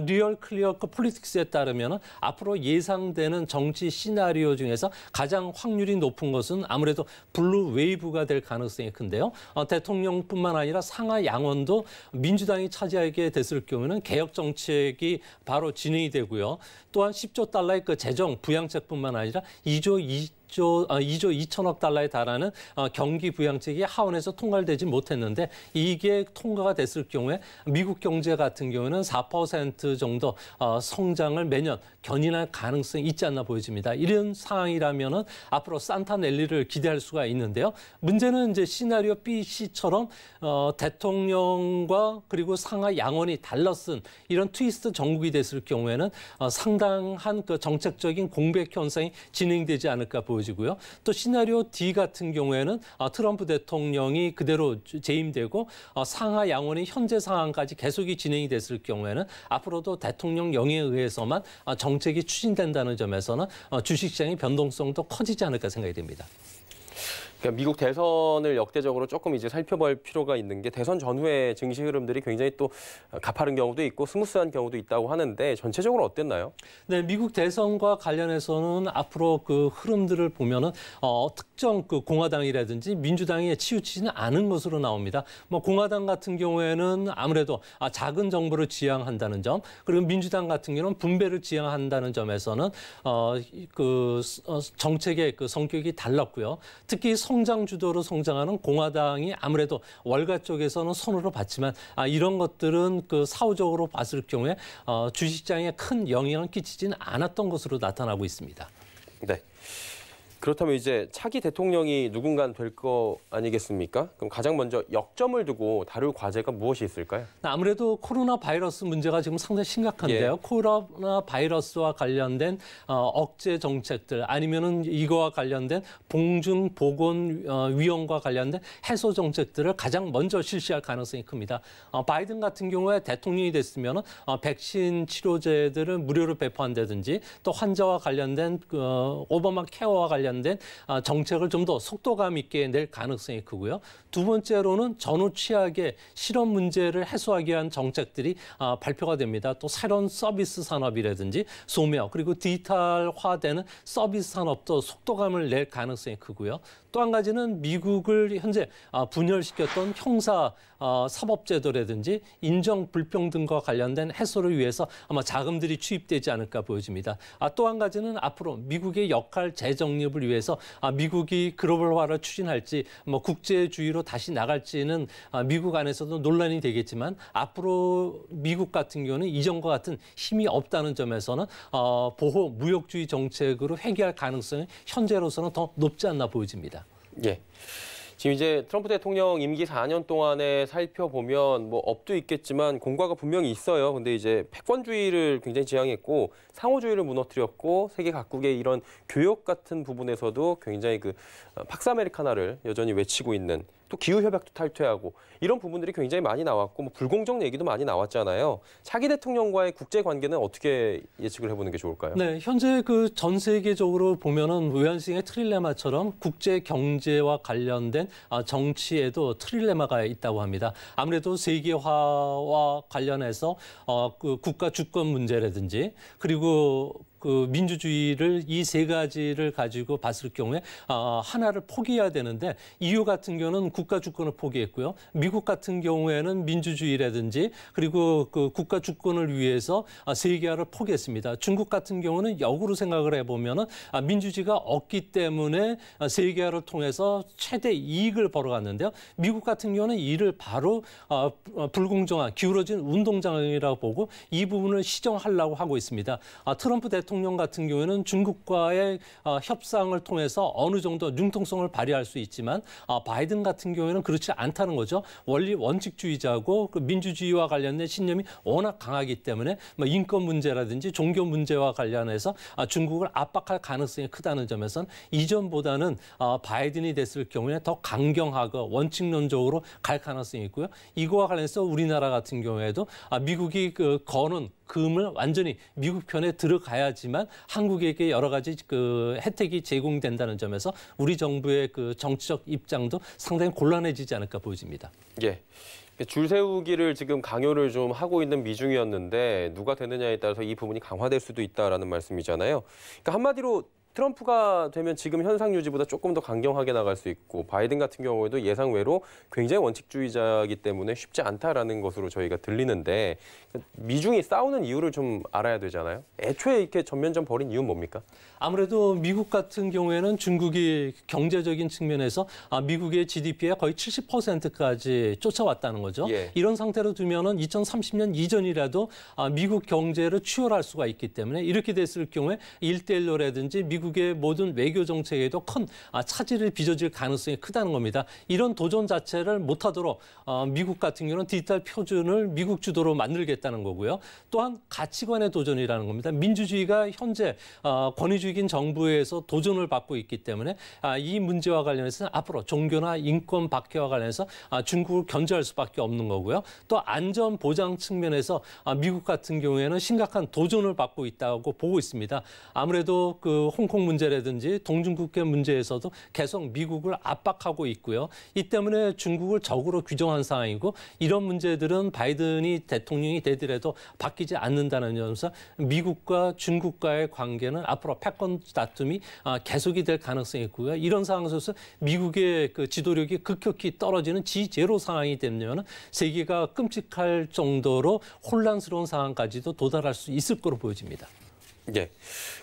리얼 클리어 폴리틱스에 따르면 앞으로 예상되는 정치 시나리오 중에서 가장 확률이 높은 것은 아무래도 블루 웨이브가 될 가능성이 큰데요. 대통령뿐만 아니라 상하 양원도 민주당이 차지하게 됐을 경우는 개혁 정책이 바로 진행이 되고요. 또한 10조 달러의 그 재정 부양책뿐만 아니라 2조 2천억 달러에 달하는 경기 부양책이 하원에서 통과되지 못했는데 이게 통과가 됐을 경우에 미국 경제 같은 경우는 4% 정도 성장을 매년 견인할 가능성이 있지 않나 보여집니다. 이런 상황이라면은 앞으로 산타 랠리를 기대할 수가 있는데요. 문제는 이제 시나리오 B, C처럼 대통령과 그리고 상하 양원이 달라쓴 이런 트위스트 정국이 됐을 경우에는 상당한 그 정책적인 공백 현상이 진행되지 않을까 보여집니다. 고요. 또 시나리오 D 같은 경우에는 트럼프 대통령이 그대로 재임되고 상하 양원이 현재 상황까지 계속이 진행이 됐을 경우에는 앞으로도 대통령 영에 의해서만 정책이 추진된다는 점에서는 주식시장의 변동성도 커지지 않을까 생각이 됩니다. 그러니까 미국 대선을 역대적으로 조금 이제 살펴볼 필요가 있는 게 대선 전후의 증시 흐름들이 굉장히 또 가파른 경우도 있고 스무스한 경우도 있다고 하는데 전체적으로 어땠나요? 네, 미국 대선과 관련해서는 앞으로 그 흐름들을 보면은 특정 그 공화당이라든지 민주당에 치우치지는 않은 것으로 나옵니다. 공화당 같은 경우에는 아무래도 작은 정부를 지향한다는 점, 그리고 민주당 같은 경우는 분배를 지향한다는 점에서는 정책의 그 성격이 달랐고요. 특히 성장 주도로 성장하는 공화당이 아무래도 월가 쪽에서는 손으로 봤지만 이런 것들은 그 사후적으로 봤을 경우에 주식시장에 큰 영향을 끼치지는 않았던 것으로 나타나고 있습니다. 네. 그렇다면 이제 차기 대통령이 누군가 될 거 아니겠습니까? 그럼 가장 먼저 역점을 두고 다룰 과제가 무엇이 있을까요? 아무래도 코로나 바이러스 문제가 지금 상당히 심각한데요. 예. 코로나 바이러스와 관련된 억제 정책들 아니면은 이거와 관련된 봉중 보건 위험과 관련된 해소 정책들을 가장 먼저 실시할 가능성이 큽니다. 바이든 같은 경우에 대통령이 됐으면 백신 치료제들을 무료로 배포한다든지 또 환자와 관련된 오바마 케어와 관련된 정책을 좀 더 속도감 있게 낼 가능성이 크고요. 두 번째로는 전후 취약의 실업 문제를 해소하기 위한 정책들이 발표가 됩니다. 또 새로운 서비스 산업이라든지 소멸 그리고 디지털화되는 서비스 산업도 속도감을 낼 가능성이 크고요. 또 한 가지는 미국을 현재 분열시켰던 형사 사법제도라든지 인정 불평등과 관련된 해소를 위해서 아마 자금들이 투입되지 않을까 보여집니다. 또 한 가지는 앞으로 미국의 역할 재정립을 위해서 미국이 글로벌화를 추진할지 국제주의로 다시 나갈지는 미국 안에서도 논란이 되겠지만 앞으로 미국 같은 경우는 이전과 같은 힘이 없다는 점에서는 보호 무역주의 정책으로 회귀할 가능성이 현재로서는 더 높지 않나 보여집니다. 예. 지금 이제 트럼프 대통령 임기 4년 동안에 살펴보면 뭐 업도 있겠지만 공과가 분명히 있어요. 근데 이제 패권주의를 굉장히 지향했고 상호주의를 무너뜨렸고 세계 각국의 이런 교역 같은 부분에서도 굉장히 그 팍스 아메리카나를 여전히 외치고 있는, 또 기후협약도 탈퇴하고 이런 부분들이 굉장히 많이 나왔고 뭐 불공정 얘기도 많이 나왔잖아요. 차기 대통령과의 국제 관계는 어떻게 예측을 해보는 게 좋을까요? 네, 현재 그 전 세계적으로 보면은 외환시장의 트릴레마처럼 국제 경제와 관련된 정치에도 트릴레마가 있다고 합니다. 아무래도 세계화와 관련해서 그 국가 주권 문제라든지 그리고 그 민주주의를 이 세 가지를 가지고 봤을 경우에 하나를 포기해야 되는데 EU 같은 경우는 국가 주권을 포기했고요. 미국 같은 경우에는 민주주의라든지 그리고 그 국가 주권을 위해서 세계화를 포기했습니다. 중국 같은 경우는 역으로 생각을 해보면은 민주주의가 없기 때문에 세계화를 통해서 최대 이익을 벌어갔는데요. 미국 같은 경우는 이를 바로 불공정한 기울어진 운동장이라고 보고 이 부분을 시정하려고 하고 있습니다. 트럼프 대통령 같은 경우에는 중국과의 협상을 통해서 어느 정도 융통성을 발휘할 수 있지만 바이든 같은 경우에는 그렇지 않다는 거죠. 원리 원칙주의자고 그 민주주의와 관련된 신념이 워낙 강하기 때문에 뭐 인권 문제라든지 종교 문제와 관련해서 중국을 압박할 가능성이 크다는 점에서는 이전보다는 바이든이 됐을 경우에 더 강경하고 원칙론적으로 갈 가능성이 있고요. 이거와 관련해서 우리나라 같은 경우에도 미국이 그 거는 금을 완전히 미국 편에 들어가야지만 한국에게 여러 가지 그 혜택이 제공된다는 점에서 우리 정부의 그 정치적 입장도 상당히 곤란해지지 않을까 보여집니다. 예. 줄 세우기를 지금 강요를 좀 하고 있는 미중이었는데 누가 되느냐에 따라서 이 부분이 강화될 수도 있다라는 말씀이잖아요. 그러니까 한마디로 트럼프가 되면 지금 현상 유지보다 조금 더 강경하게 나갈 수 있고 바이든 같은 경우에도 예상외로 굉장히 원칙주의자이기 때문에 쉽지 않다라는 것으로 저희가 들리는데 미중이 싸우는 이유를 좀 알아야 되잖아요. 애초에 이렇게 전면전 벌인 이유는 뭡니까? 아무래도 미국 같은 경우에는 중국이 경제적인 측면에서 미국의 GDP의 거의 70%까지 쫓아왔다는 거죠. 예. 이런 상태로 두면은 2030년 이전이라도 미국 경제를 추월할 수가 있기 때문에 이렇게 됐을 경우에 1대1로라든지 미국의 모든 외교 정책에도 큰 차질을 빚어질 가능성이 크다는 겁니다. 이런 도전 자체를 못하도록 미국 같은 경우는 디지털 표준을 미국 주도로 만들겠다는 거고요. 또한 가치관의 도전이라는 겁니다. 민주주의가 현재 권위주의인 정부에서 도전을 받고 있기 때문에 이 문제와 관련해서는 앞으로 종교나 인권 박해와 관련해서 중국을 견제할 수밖에 없는 거고요. 또 안전 보장 측면에서 미국 같은 경우에는 심각한 도전을 받고 있다고 보고 있습니다. 아무래도 그 홍콩 문제라든지 동중국해 문제에서도 계속 미국을 압박하고 있고요. 이 때문에 중국을 적으로 규정한 상황이고 이런 문제들은 바이든이 대통령이 되더라도 바뀌지 않는다는 점에서 미국과 중국과의 관계는 앞으로 패권 다툼이 계속이 될 가능성이 있고요. 이런 상황에서 미국의 그 지도력이 급격히 떨어지는 지제로 상황이 되면 세계가 끔찍할 정도로 혼란스러운 상황까지도 도달할 수 있을 거로 보여집니다. 예.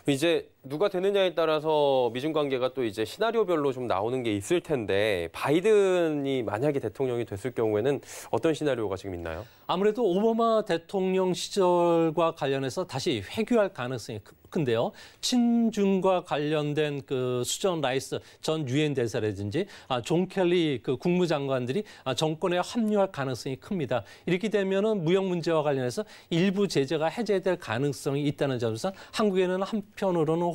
이제 누가 되느냐에 따라서 미중 관계가 또 이제 시나리오별로 좀 나오는 게 있을 텐데 바이든이 만약에 대통령이 됐을 경우에는 어떤 시나리오가 지금 있나요? 아무래도 오바마 대통령 시절과 관련해서 다시 회귀할 가능성이 큰데요. 친중과 관련된 그 수전 라이스 전 유엔 대사라든지 존 켈리 그 국무장관들이 정권에 합류할 가능성이 큽니다. 이렇게 되면은 무역 문제와 관련해서 일부 제재가 해제될 가능성이 있다는 점에서 한국에는 한편으로는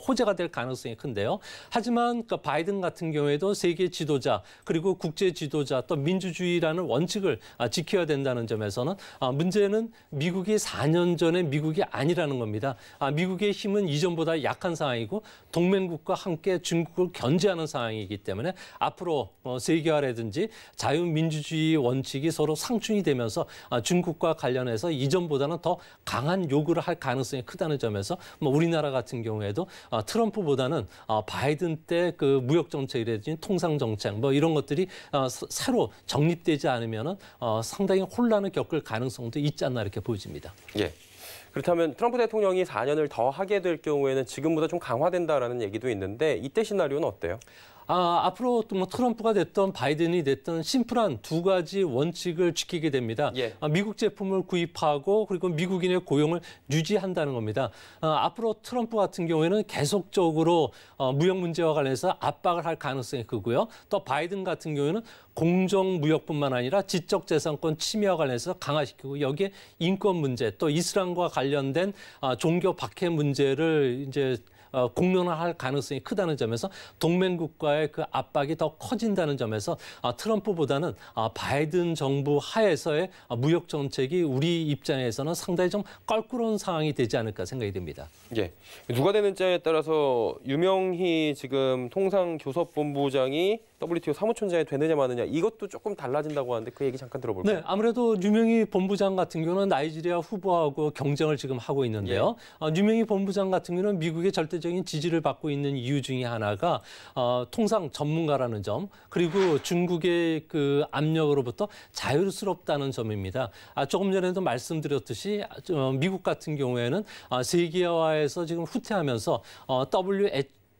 호재가 될 가능성이 큰데요. 하지만 그 바이든 같은 경우에도 세계 지도자 그리고 국제 지도자 또 민주주의라는 원칙을 지켜야 된다는 점에서는 문제는 미국이 4년 전에 미국이 아니라는 겁니다. 미국의 힘은 이전보다 약한 상황이고 동맹국과 함께 중국을 견제하는 상황이기 때문에 앞으로 세계화라든지 자유민주주의 원칙이 서로 상충이 되면서 중국과 관련해서 이전보다는 더 강한 요구를 할 가능성이 크다는 점에서 우리나라 같은 경우에도 트럼프보다는 바이든 때 그 무역 정책이라든지 통상 정책 이런 것들이 새로 정립되지 않으면은 상당히 혼란을 겪을 가능성도 있지 않나 이렇게 보여집니다. 예. 그렇다면 트럼프 대통령이 4년을 더 하게 될 경우에는 지금보다 좀 강화된다라는 얘기도 있는데 이때 시나리오는 어때요? 앞으로 뭐 트럼프가 됐던 바이든이 됐던 심플한 두 가지 원칙을 지키게 됩니다. 예. 미국 제품을 구입하고 그리고 미국인의 고용을 유지한다는 겁니다. 앞으로 트럼프 같은 경우에는 계속적으로 무역 문제와 관련해서 압박을 할 가능성이 크고요. 또 바이든 같은 경우에는 공정무역뿐만 아니라 지적재산권 침해와 관련해서 강화시키고 여기에 인권 문제 또 이슬람과 관련된 종교 박해 문제를 이제 공론화할 가능성이 크다는 점에서 동맹국과의 그 압박이 더 커진다는 점에서 트럼프보다는 바이든 정부 하에서의 무역 정책이 우리 입장에서는 상당히 좀 껄끄러운 상황이 되지 않을까 생각이 듭니다. 예, 누가 되는지에 따라서 유명희 지금 통상교섭본부장이 WTO 사무총장이 되느냐 마느냐 이것도 조금 달라진다고 하는데 그 얘기 잠깐 들어볼까요? 네, 아무래도 유명희 본부장 같은 경우는 나이지리아 후보하고 경쟁을 지금 하고 있는데요. 유명희 본부장 같은 경우는 미국의 절대적인 지지를 받고 있는 이유 중에 하나가 통상 전문가라는 점 그리고 중국의 그 압력으로부터 자유스럽다는 점입니다. 조금 전에도 말씀드렸듯이 미국 같은 경우에는 세계화에서 지금 후퇴하면서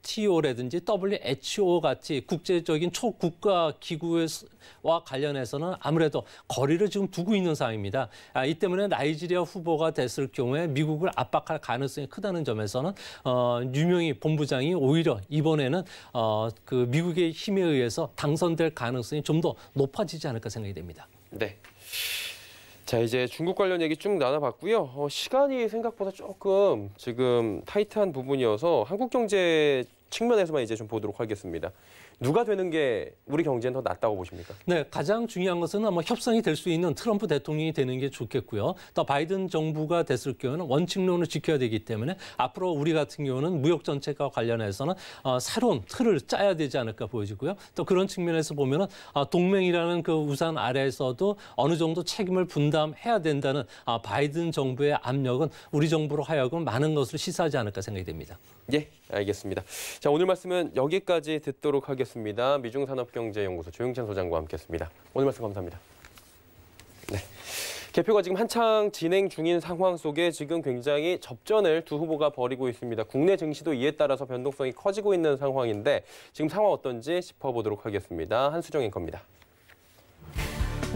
WTO라든지 WHO 같이 국제적인 초국가 기구와 관련해서는 아무래도 거리를 지금 두고 있는 상황입니다. 이 때문에 나이지리아 후보가 됐을 경우에 미국을 압박할 가능성이 크다는 점에서는 유명희 본부장이 오히려 이번에는 그 미국의 힘에 의해서 당선될 가능성이 좀 더 높아지지 않을까 생각이 됩니다. 네. 자, 이제 중국 관련 얘기 쭉 나눠봤고요. 시간이 생각보다 조금 지금 타이트한 부분이어서 한국 경제 측면에서만 이제 좀 보도록 하겠습니다. 누가 되는 게 우리 경제는 더 낫다고 보십니까? 네, 가장 중요한 것은 아마 협상이 될 수 있는 트럼프 대통령이 되는 게 좋겠고요. 또 바이든 정부가 됐을 경우는 원칙론을 지켜야 되기 때문에 앞으로 우리 같은 경우는 무역 정책과 관련해서는 새로운 틀을 짜야 되지 않을까 보여지고요. 또 그런 측면에서 보면은 동맹이라는 그 우산 아래에서도 어느 정도 책임을 분담해야 된다는 바이든 정부의 압력은 우리 정부로 하여금 많은 것을 시사하지 않을까 생각이 됩니다. 예, 알겠습니다. 자, 오늘 말씀은 여기까지 듣도록 하겠습니다. 미중산업경제연구소 조영찬 소장과 함께했습니다. 오늘 말씀 감사합니다. 네, 개표가 지금 한창 진행 중인 상황 속에 지금 굉장히 접전을 두 후보가 벌이고 있습니다. 국내 증시도 이에 따라서 변동성이 커지고 있는 상황인데 지금 상황 어떤지 짚어보도록 하겠습니다. 한수정 앵커입니다.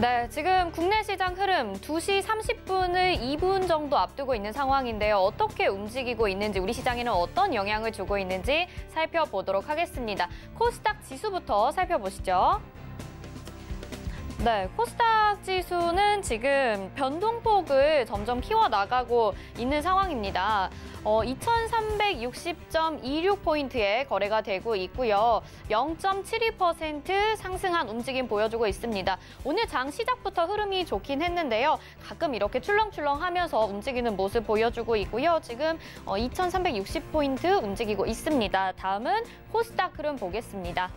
네, 지금 국내 시장 흐름 2시 30분을 2분 정도 앞두고 있는 상황인데요. 어떻게 움직이고 있는지, 우리 시장에는 어떤 영향을 주고 있는지 살펴보도록 하겠습니다. 코스닥 지수부터 살펴보시죠. 네, 코스닥 지수는 지금 변동폭을 점점 키워나가고 있는 상황입니다. 2360.26포인트에 거래가 되고 있고요. 0.72% 상승한 움직임 보여주고 있습니다. 오늘 장 시작부터 흐름이 좋긴 했는데요. 가끔 이렇게 출렁출렁하면서 움직이는 모습 보여주고 있고요. 지금 2360포인트 움직이고 있습니다. 다음은 코스닥 흐름 보겠습니다.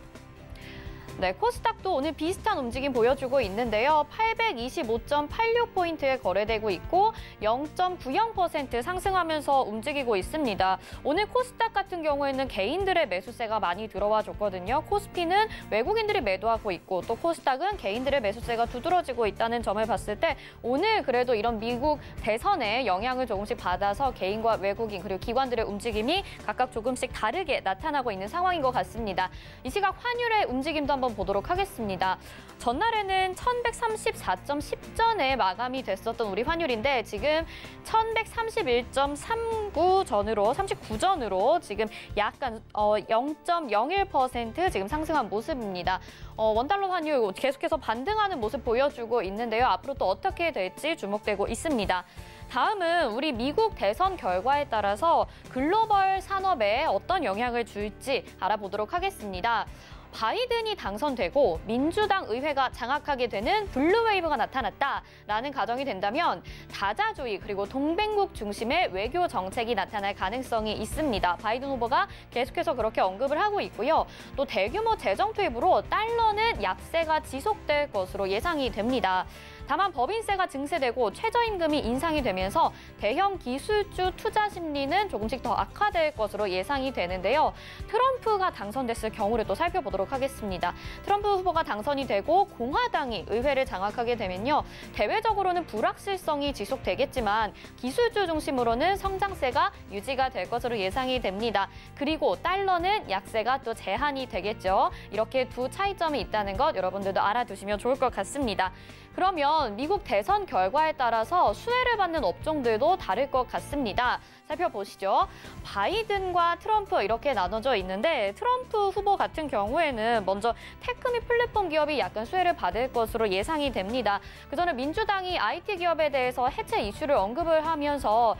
네, 코스닥도 오늘 비슷한 움직임 보여주고 있는데요. 825.86포인트에 거래되고 있고 0.90% 상승하면서 움직이고 있습니다. 오늘 코스닥 같은 경우에는 개인들의 매수세가 많이 들어와 줬거든요. 코스피는 외국인들이 매도하고 있고 또 코스닥은 개인들의 매수세가 두드러지고 있다는 점을 봤을 때 오늘 그래도 이런 미국 대선에 영향을 조금씩 받아서 개인과 외국인 그리고 기관들의 움직임이 각각 조금씩 다르게 나타나고 있는 상황인 것 같습니다. 이 시각 환율의 움직임도 한번 보도록 하겠습니다. 전날에는 1134.10전에 마감이 됐었던 우리 환율인데 지금 1131.39 전으로 39전으로 지금 약간 0.01% 지금 상승한 모습입니다. 원달러 환율 계속해서 반등하는 모습 보여주고 있는데요. 앞으로 또 어떻게 될지 주목되고 있습니다. 다음은 우리 미국 대선 결과에 따라서 글로벌 산업에 어떤 영향을 줄지 알아보도록 하겠습니다. 바이든이 당선되고 민주당 의회가 장악하게 되는 블루웨이브가 나타났다라는 가정이 된다면 다자주의 그리고 동맹국 중심의 외교 정책이 나타날 가능성이 있습니다. 바이든 후보가 계속해서 그렇게 언급을 하고 있고요. 또 대규모 재정 투입으로 달러는 약세가 지속될 것으로 예상이 됩니다. 다만 법인세가 증세되고 최저임금이 인상이 되면서 대형 기술주 투자 심리는 조금씩 더 악화될 것으로 예상이 되는데요. 트럼프가 당선됐을 경우를 또 살펴보도록 하겠습니다. 트럼프 후보가 당선이 되고 공화당이 의회를 장악하게 되면요. 대외적으로는 불확실성이 지속되겠지만 기술주 중심으로는 성장세가 유지가 될 것으로 예상이 됩니다. 그리고 달러는 약세가 또 제한이 되겠죠. 이렇게 두 차이점이 있다는 것 여러분들도 알아두시면 좋을 것 같습니다. 그러면 미국 대선 결과에 따라서 수혜를 받는 업종들도 다를 것 같습니다. 살펴보시죠. 바이든과 트럼프 이렇게 나눠져 있는데 트럼프 후보 같은 경우에는 먼저 테크 및 플랫폼 기업이 약간 수혜를 받을 것으로 예상이 됩니다. 그전에 민주당이 IT 기업에 대해서 해체 이슈를 언급을 하면서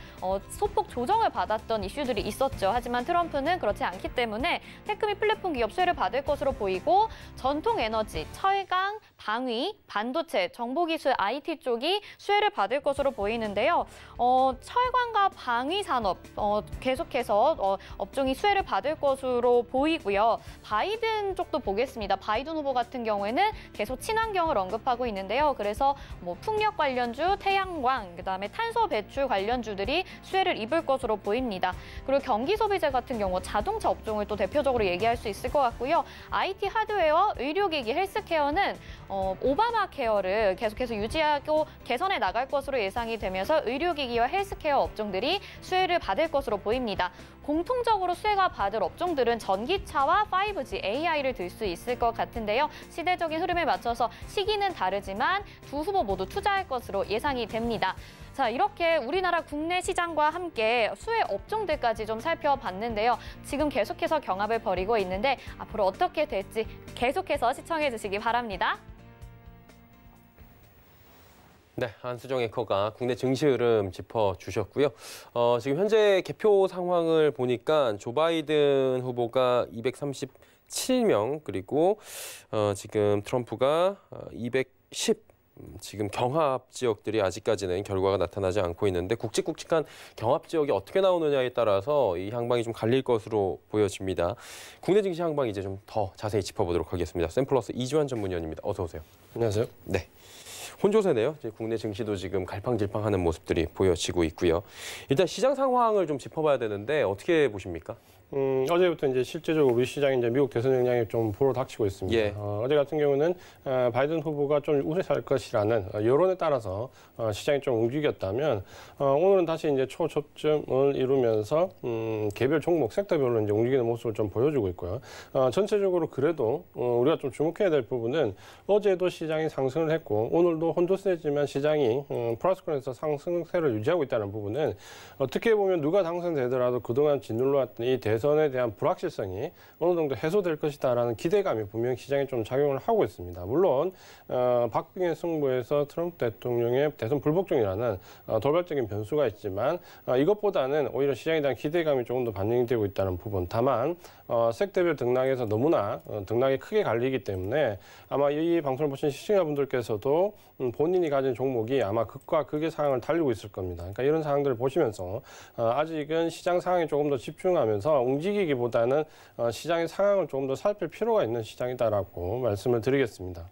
소폭 조정을 받았던 이슈들이 있었죠. 하지만 트럼프는 그렇지 않기 때문에 테크 및 플랫폼 기업 수혜를 받을 것으로 보이고 전통 에너지, 철강, 방위, 반도체, 정보기술, IT 쪽이 수혜를 받을 것으로 보이는데요. 철강과 방위 산업 계속해서 업종이 수혜를 받을 것으로 보이고요. 바이든 쪽도 보겠습니다. 바이든 후보 같은 경우에는 계속 친환경을 언급하고 있는데요. 그래서 뭐 풍력 관련주, 태양광, 그다음에 탄소 배출 관련주들이 수혜를 입을 것으로 보입니다. 그리고 경기 소비재 같은 경우 자동차 업종을 또 대표적으로 얘기할 수 있을 것 같고요. IT 하드웨어, 의료기기, 헬스케어는 오바마 케어를 계속해서 유지하고 개선해 나갈 것으로 예상이 되면서 의료기기와 헬스케어 업종들이 수혜를 받을 것으로 보입니다. 공통적으로 수혜가 받을 업종들은 전기차와 5G, AI를 들 수 있을 것 같은데요. 시대적인 흐름에 맞춰서 시기는 다르지만 두 후보 모두 투자할 것으로 예상이 됩니다. 자, 이렇게 우리나라 국내 시장과 함께 수혜 업종들까지 좀 살펴봤는데요. 지금 계속해서 경합을 벌이고 있는데 앞으로 어떻게 될지 계속해서 시청해 주시기 바랍니다. 네, 안수정 앵커가 국내 증시 흐름 짚어주셨고요. 지금 현재 개표 상황을 보니까 조 바이든 후보가 237명, 그리고 지금 트럼프가 210. 지금 경합 지역들이 아직까지는 결과가 나타나지 않고 있는데 굵직굵직한 경합 지역이 어떻게 나오느냐에 따라서 이 향방이 좀 갈릴 것으로 보여집니다. 국내 증시 향방 이제 좀 더 자세히 짚어보도록 하겠습니다. 샘플러스 이주환 전문위원입니다. 어서 오세요. 안녕하세요. 네. 혼조세네요. 국내 증시도 지금 갈팡질팡하는 모습들이 보여지고 있고요. 일단 시장 상황을 좀 짚어봐야 되는데 어떻게 보십니까? 어제부터 이제 실제적으로 우리 시장이 이제 미국 대선 영향이 좀 불어 닥치고 있습니다. 예. 어제 같은 경우는 바이든 후보가 좀 우세할 것이라는 여론에 따라서 시장이 좀 움직였다면 오늘은 다시 이제 초저점을 이루면서 개별 종목 섹터별로 이제 움직이는 모습을 좀 보여주고 있고요. 전체적으로 그래도 우리가 좀 주목해야 될 부분은 어제도 시장이 상승을 했고 오늘도 혼조세지만 시장이 플러스권에서 상승세를 유지하고 있다는 부분은 어떻게 보면 누가 당선되더라도 그동안 짓눌러왔던 이 대선에 대한 불확실성이 어느 정도 해소될 것이다라는 기대감이 분명히 시장에 좀 작용을 하고 있습니다. 물론 박빙의 승부에서 트럼프 대통령의 대선 불복종이라는 돌발적인 변수가 있지만 이것보다는 오히려 시장에 대한 기대감이 조금 더 반영이 되고 있다는 부분. 다만 섹터별 등락에서 너무나 등락이 크게 갈리기 때문에 아마 이 방송을 보신 시청자분들께서도 본인이 가진 종목이 아마 극과 극의 상황을 달리고 있을 겁니다. 그러니까 이런 상황들을 보시면서 아직은 시장 상황에 조금 더 집중하면서 움직이기보다는 시장의 상황을 조금 더 살필 필요가 있는 시장이다라고 말씀을 드리겠습니다.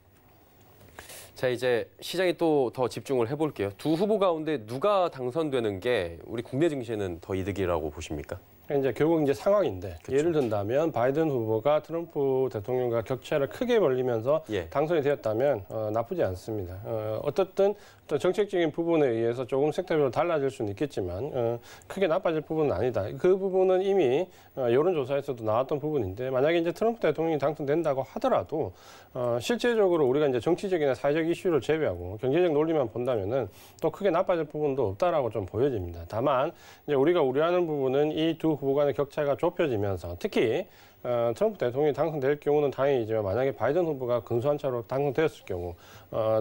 자, 이제 시장에 또 더 집중을 해볼게요. 두 후보 가운데 누가 당선되는 게 우리 국내 증시에는 더 이득이라고 보십니까? 이제 결국 이제 상황인데 그쵸. 예를 든다면 바이든 후보가 트럼프 대통령과 격차를 크게 벌리면서 당선이 되었다면 나쁘지 않습니다. 어떻든 정책적인 부분에 의해서 조금 섹터별로 달라질 수는 있겠지만 크게 나빠질 부분은 아니다. 그 부분은 이미 여론조사에서도 나왔던 부분인데 만약에 이제 트럼프 대통령이 당선된다고 하더라도 실제적으로 우리가 이제 정치적이나 사회적 이슈를 제외하고 경제적 논리만 본다면은 또 크게 나빠질 부분도 없다라고 좀 보여집니다. 다만 이제 우리가 우려하는 부분은 이 두 후보 간의 격차가 좁혀지면서 특히 트럼프 대통령이 당선될 경우는 다행이지만 만약에 바이든 후보가 근소한 차로 당선되었을 경우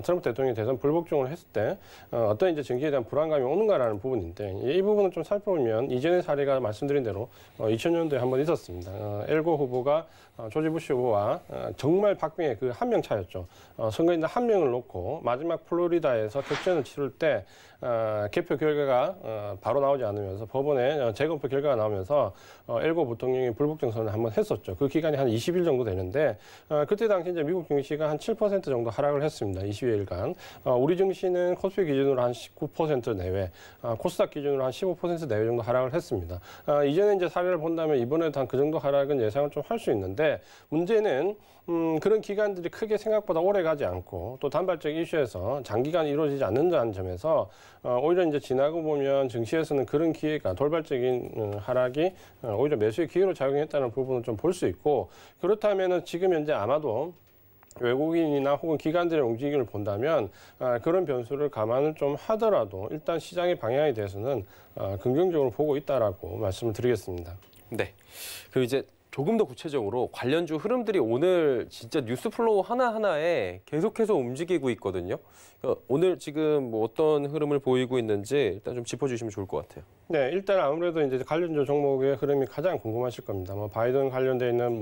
트럼프 대통령이 대선 불복종을 했을 때 어떤 이제 정기에 대한 불안감이 오는가라는 부분인데 이 부분을 좀 살펴보면 이전의 사례가 말씀드린 대로 2000년도에 한번 있었습니다. 엘고 후보가 조지 부시 후보와 정말 박빙의 그 한 명 차였죠. 선거인단 한 명을 놓고 마지막 플로리다에서 격전을 치를 때 개표 결과가 바로 나오지 않으면서 법원에 재검표 결과가 나오면서 엘고 부통령이 불복종 선언을 한번 했었죠. 있었었죠. 그 기간이 한 20일 정도 되는데 그때 당시 이제 미국 증시가 한 7% 정도 하락을 했습니다. 20여일간. 우리 증시는 코스피 기준으로 한 19% 내외, 코스닥 기준으로 한 15% 내외 정도 하락을 했습니다. 이전에 이제 사례를 본다면 이번에도 한 그 정도 하락은 예상을 좀 할 수 있는데 문제는 그런 기간들이 크게 생각보다 오래 가지 않고 또 단발적 이슈에서 장기간 이루어지지 않는다는 점에서 오히려 이제 지나고 보면 증시에서는 그런 기회가 돌발적인 하락이 오히려 매수의 기회로 작용했다는 부분을 좀 볼 수 있고 그렇다면은 지금 현재 아마도 외국인이나 혹은 기관들의 움직임을 본다면 그런 변수를 감안을 좀 하더라도 일단 시장의 방향에 대해서는 긍정적으로 보고 있다라고 말씀을 드리겠습니다. 네. 그리고 이제 조금 더 구체적으로 관련주 흐름들이 오늘 진짜 뉴스 플로우 하나하나에 계속해서 움직이고 있거든요. 오늘 지금 뭐 어떤 흐름을 보이고 있는지 일단 좀 짚어주시면 좋을 것 같아요. 네, 일단 아무래도 이제 관련주 종목의 흐름이 가장 궁금하실 겁니다. 뭐 바이든 관련돼 있는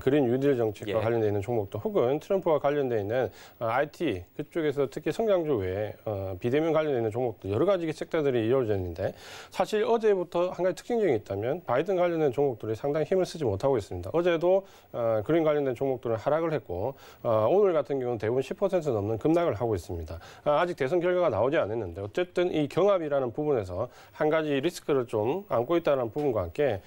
그린 뉴딜 정책과 관련돼 있는 종목도 혹은 트럼프와 관련돼 있는 IT 그쪽에서 특히 성장주 외에 비대면 관련돼 있는 종목도 여러 가지 섹터들이 이루어져 있는데 사실 어제부터 한 가지 특징적이 있다면 바이든 관련된 종목들이 상당히 힘을 쓰지 못하고 있습니다. 어제도 그린 관련된 종목들은 하락을 했고 오늘 같은 경우는 대부분 10% 넘는 급락을 하고 있습니다. 아직 대선 결과가 나오지 않았는데 어쨌든 이 경합이라는 부분에서 한 가지 리스크를 좀 안고 있다는 부분과 함께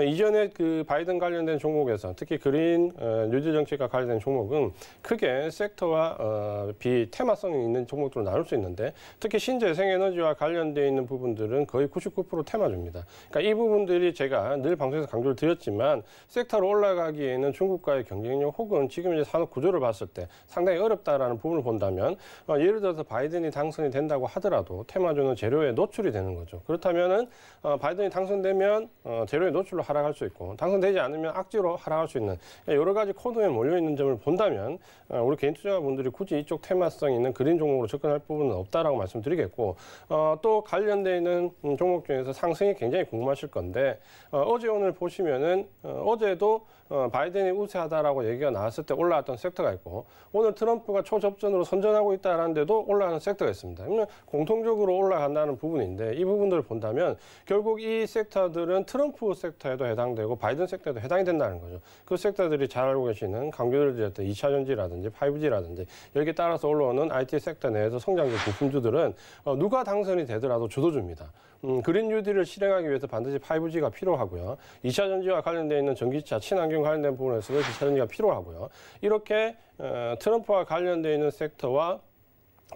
이전에 그 바이든 관련된 종목에서 특히 그린 뉴딜 정책과 관련된 종목은 크게 섹터와 비테마성이 있는 종목들로 나눌 수 있는데 특히 신재생에너지와 관련되어 있는 부분들은 거의 99% 테마주입니다. 그러니까 이 부분들이 제가 늘 방송에서 강조를 드렸지만 섹터로 올라가기에는 중국과의 경쟁력 혹은 지금 이제 산업 구조를 봤을 때 상당히 어렵다라는 부분을 본다면 예를 들어서 바이든이 당선이 된다고 하더라도 테마주는 재료에 노출이 되는 거죠. 그렇다면은 바이든이 당선되면 재료의 노출로 하락할 수 있고 당선되지 않으면 악재로 하락할 수 있는 여러 가지 코너에 몰려 있는 점을 본다면 우리 개인 투자자분들이 굳이 이쪽 테마성 있는 그린 종목으로 접근할 부분은 없다라고 말씀드리겠고 또 관련되어 있는 종목 중에서 상승이 굉장히 궁금하실 건데 어제 오늘 보시면은 어제도 바이든이 우세하다라고 얘기가 나왔을 때 올라왔던 섹터가 있고 오늘 트럼프가 초접전으로 선전하고 있다는데도 올라가는 섹터가 있습니다. 그러면 공통적으로 올라간다는 부분인데 이 부분들을 본다면 결국 이 섹터들은 트럼프 섹터에도 해당되고 바이든 섹터에도 해당이 된다는 거죠. 그 섹터들이 잘 알고 계시는 강조를 드렸던 2차 전지라든지 5G라든지 여기에 따라서 올라오는 IT 섹터 내에서 성장적 부품주들은 누가 당선이 되더라도 주도주입니다. 그린 뉴딜을 실행하기 위해서 반드시 5G가 필요하고요. 2차 전지와 관련되어 있는 전기차, 친환경 관련된 부분에서도 2차 전지가 필요하고요. 이렇게 트럼프와 관련되어 있는 섹터와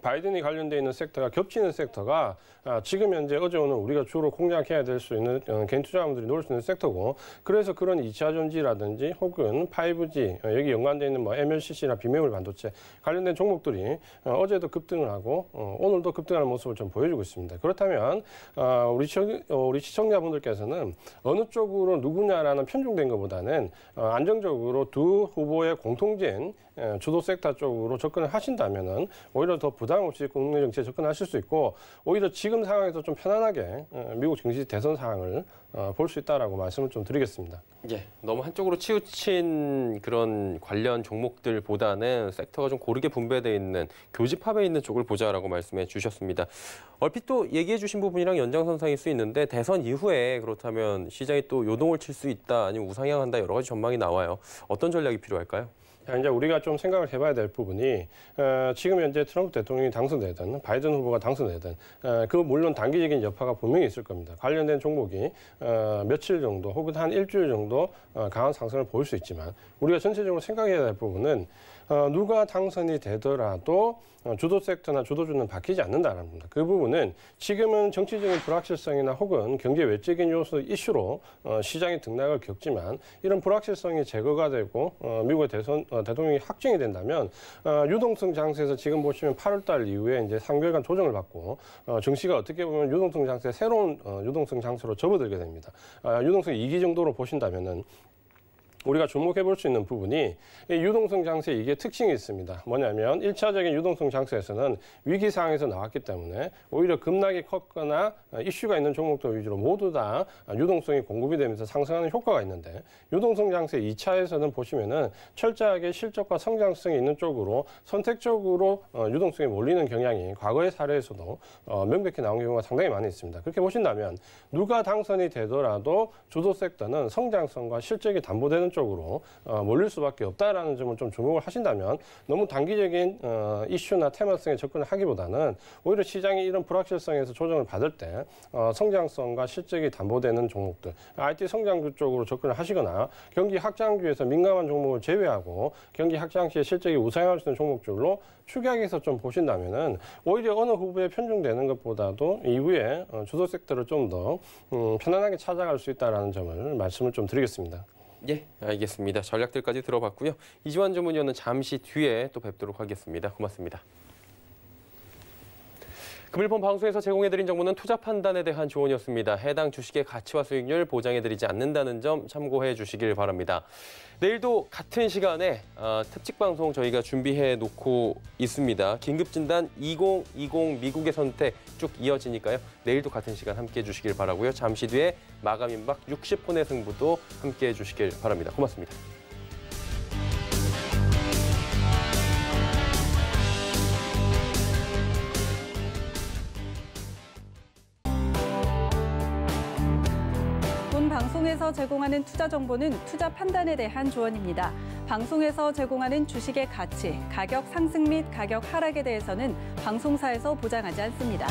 바이든이 관련되어 있는 섹터가 겹치는 섹터가 지금 현재 어제 오늘 우리가 주로 공략해야 될 수 있는 개인 투자자분들이 놓을 수 있는 섹터고 그래서 그런 2차 전지라든지 혹은 5G 여기 연관되어 있는 뭐 MLCC나 비메모리 반도체 관련된 종목들이 어제도 급등을 하고 오늘도 급등하는 모습을 좀 보여주고 있습니다. 그렇다면 우리 시청자분들께서는 어느 쪽으로 누구냐라는 편중된 것보다는 안정적으로 두 후보의 공통된 주도 섹터 쪽으로 접근을 하신다면은 오히려 더 부담 없이 국내 정치에 접근하실 수 있고 오히려 지금 상황에서 좀 편안하게 미국 증시 대선 상황을 볼 수 있다라고 말씀을 좀 드리겠습니다. 예, 너무 한쪽으로 치우친 그런 관련 종목들보다는 섹터가 좀 고르게 분배되어 있는 교집합에 있는 쪽을 보자라고 말씀해 주셨습니다. 얼핏 또 얘기해 주신 부분이랑 연장선상일 수 있는데 대선 이후에 그렇다면 시장이 또 요동을 칠 수 있다 아니면 우상향한다 여러 가지 전망이 나와요. 어떤 전략이 필요할까요? 이제 우리가 좀 생각을 해봐야 될 부분이 지금 현재 트럼프 대통령이 당선되든 바이든 후보가 당선되든 그 물론 단기적인 여파가 분명히 있을 겁니다. 관련된 종목이 며칠 정도 혹은 한 일주일 정도 강한 상승을 보일 수 있지만 우리가 전체적으로 생각해야 될 부분은 누가 당선이 되더라도 주도 섹터나 주도주는 바뀌지 않는다는 겁니다. 그 부분은 지금은 정치적인 불확실성이나 혹은 경제 외적인 요소 이슈로 시장의 등락을 겪지만 이런 불확실성이 제거가 되고 미국의 대통령이 확정이 된다면 유동성 장세에서 지금 보시면 8월 달 이후에 이제 3개월간 조정을 받고 증시가 어떻게 보면 유동성 장세 새로운 유동성 장세로 접어들게 됩니다. 유동성 2기 정도로 보신다면은 우리가 주목해 볼 수 있는 부분이 이 유동성 장세 이게 특징이 있습니다. 뭐냐면 1차적인 유동성 장세에서는 위기 상황에서 나왔기 때문에 오히려 급락이 컸거나 이슈가 있는 종목들 위주로 모두 다 유동성이 공급이 되면서 상승하는 효과가 있는데 유동성 장세 2차에서는 보시면은 철저하게 실적과 성장성이 있는 쪽으로 선택적으로 유동성이 몰리는 경향이 과거의 사례에서도 명백히 나온 경우가 상당히 많이 있습니다. 그렇게 보신다면 누가 당선이 되더라도 주도 섹터는 성장성과 실적이 담보되는 쪽으로 몰릴 수밖에 없다라는 점을 좀 주목을 하신다면 너무 단기적인 이슈나 테마성에 접근을 하기보다는 오히려 시장이 이런 불확실성에서 조정을 받을 때 성장성과 실적이 담보되는 종목들, IT 성장주 쪽으로 접근을 하시거나 경기 확장주에서 민감한 종목을 제외하고 경기 확장 시에 실적이 우상할 수 있는 종목들로 축약해서 좀 보신다면은 오히려 어느 후보에 편중되는 것보다도 이후에 주도 섹터를 좀 더 편안하게 찾아갈 수 있다는 점을 말씀을 좀 드리겠습니다. 예, 알겠습니다. 전략들까지 들어봤고요. 이지환 전문위원은 잠시 뒤에 또 뵙도록 하겠습니다. 고맙습니다. 금일본 방송에서 제공해드린 정보는 투자 판단에 대한 조언이었습니다. 해당 주식의 가치와 수익률 보장해드리지 않는다는 점 참고해 주시길 바랍니다. 내일도 같은 시간에 특집 방송 저희가 준비해 놓고 있습니다. 긴급진단 2020 미국의 선택 쭉 이어지니까요. 내일도 같은 시간 함께해 주시길 바라고요. 잠시 뒤에 마감 임박 60분의 승부도 함께해 주시길 바랍니다. 고맙습니다. 방송에서 제공하는 투자 정보는 투자 판단에 대한 조언입니다. 방송에서 제공하는 주식의 가치, 가격 상승 및 가격 하락에 대해서는 방송사에서 보장하지 않습니다.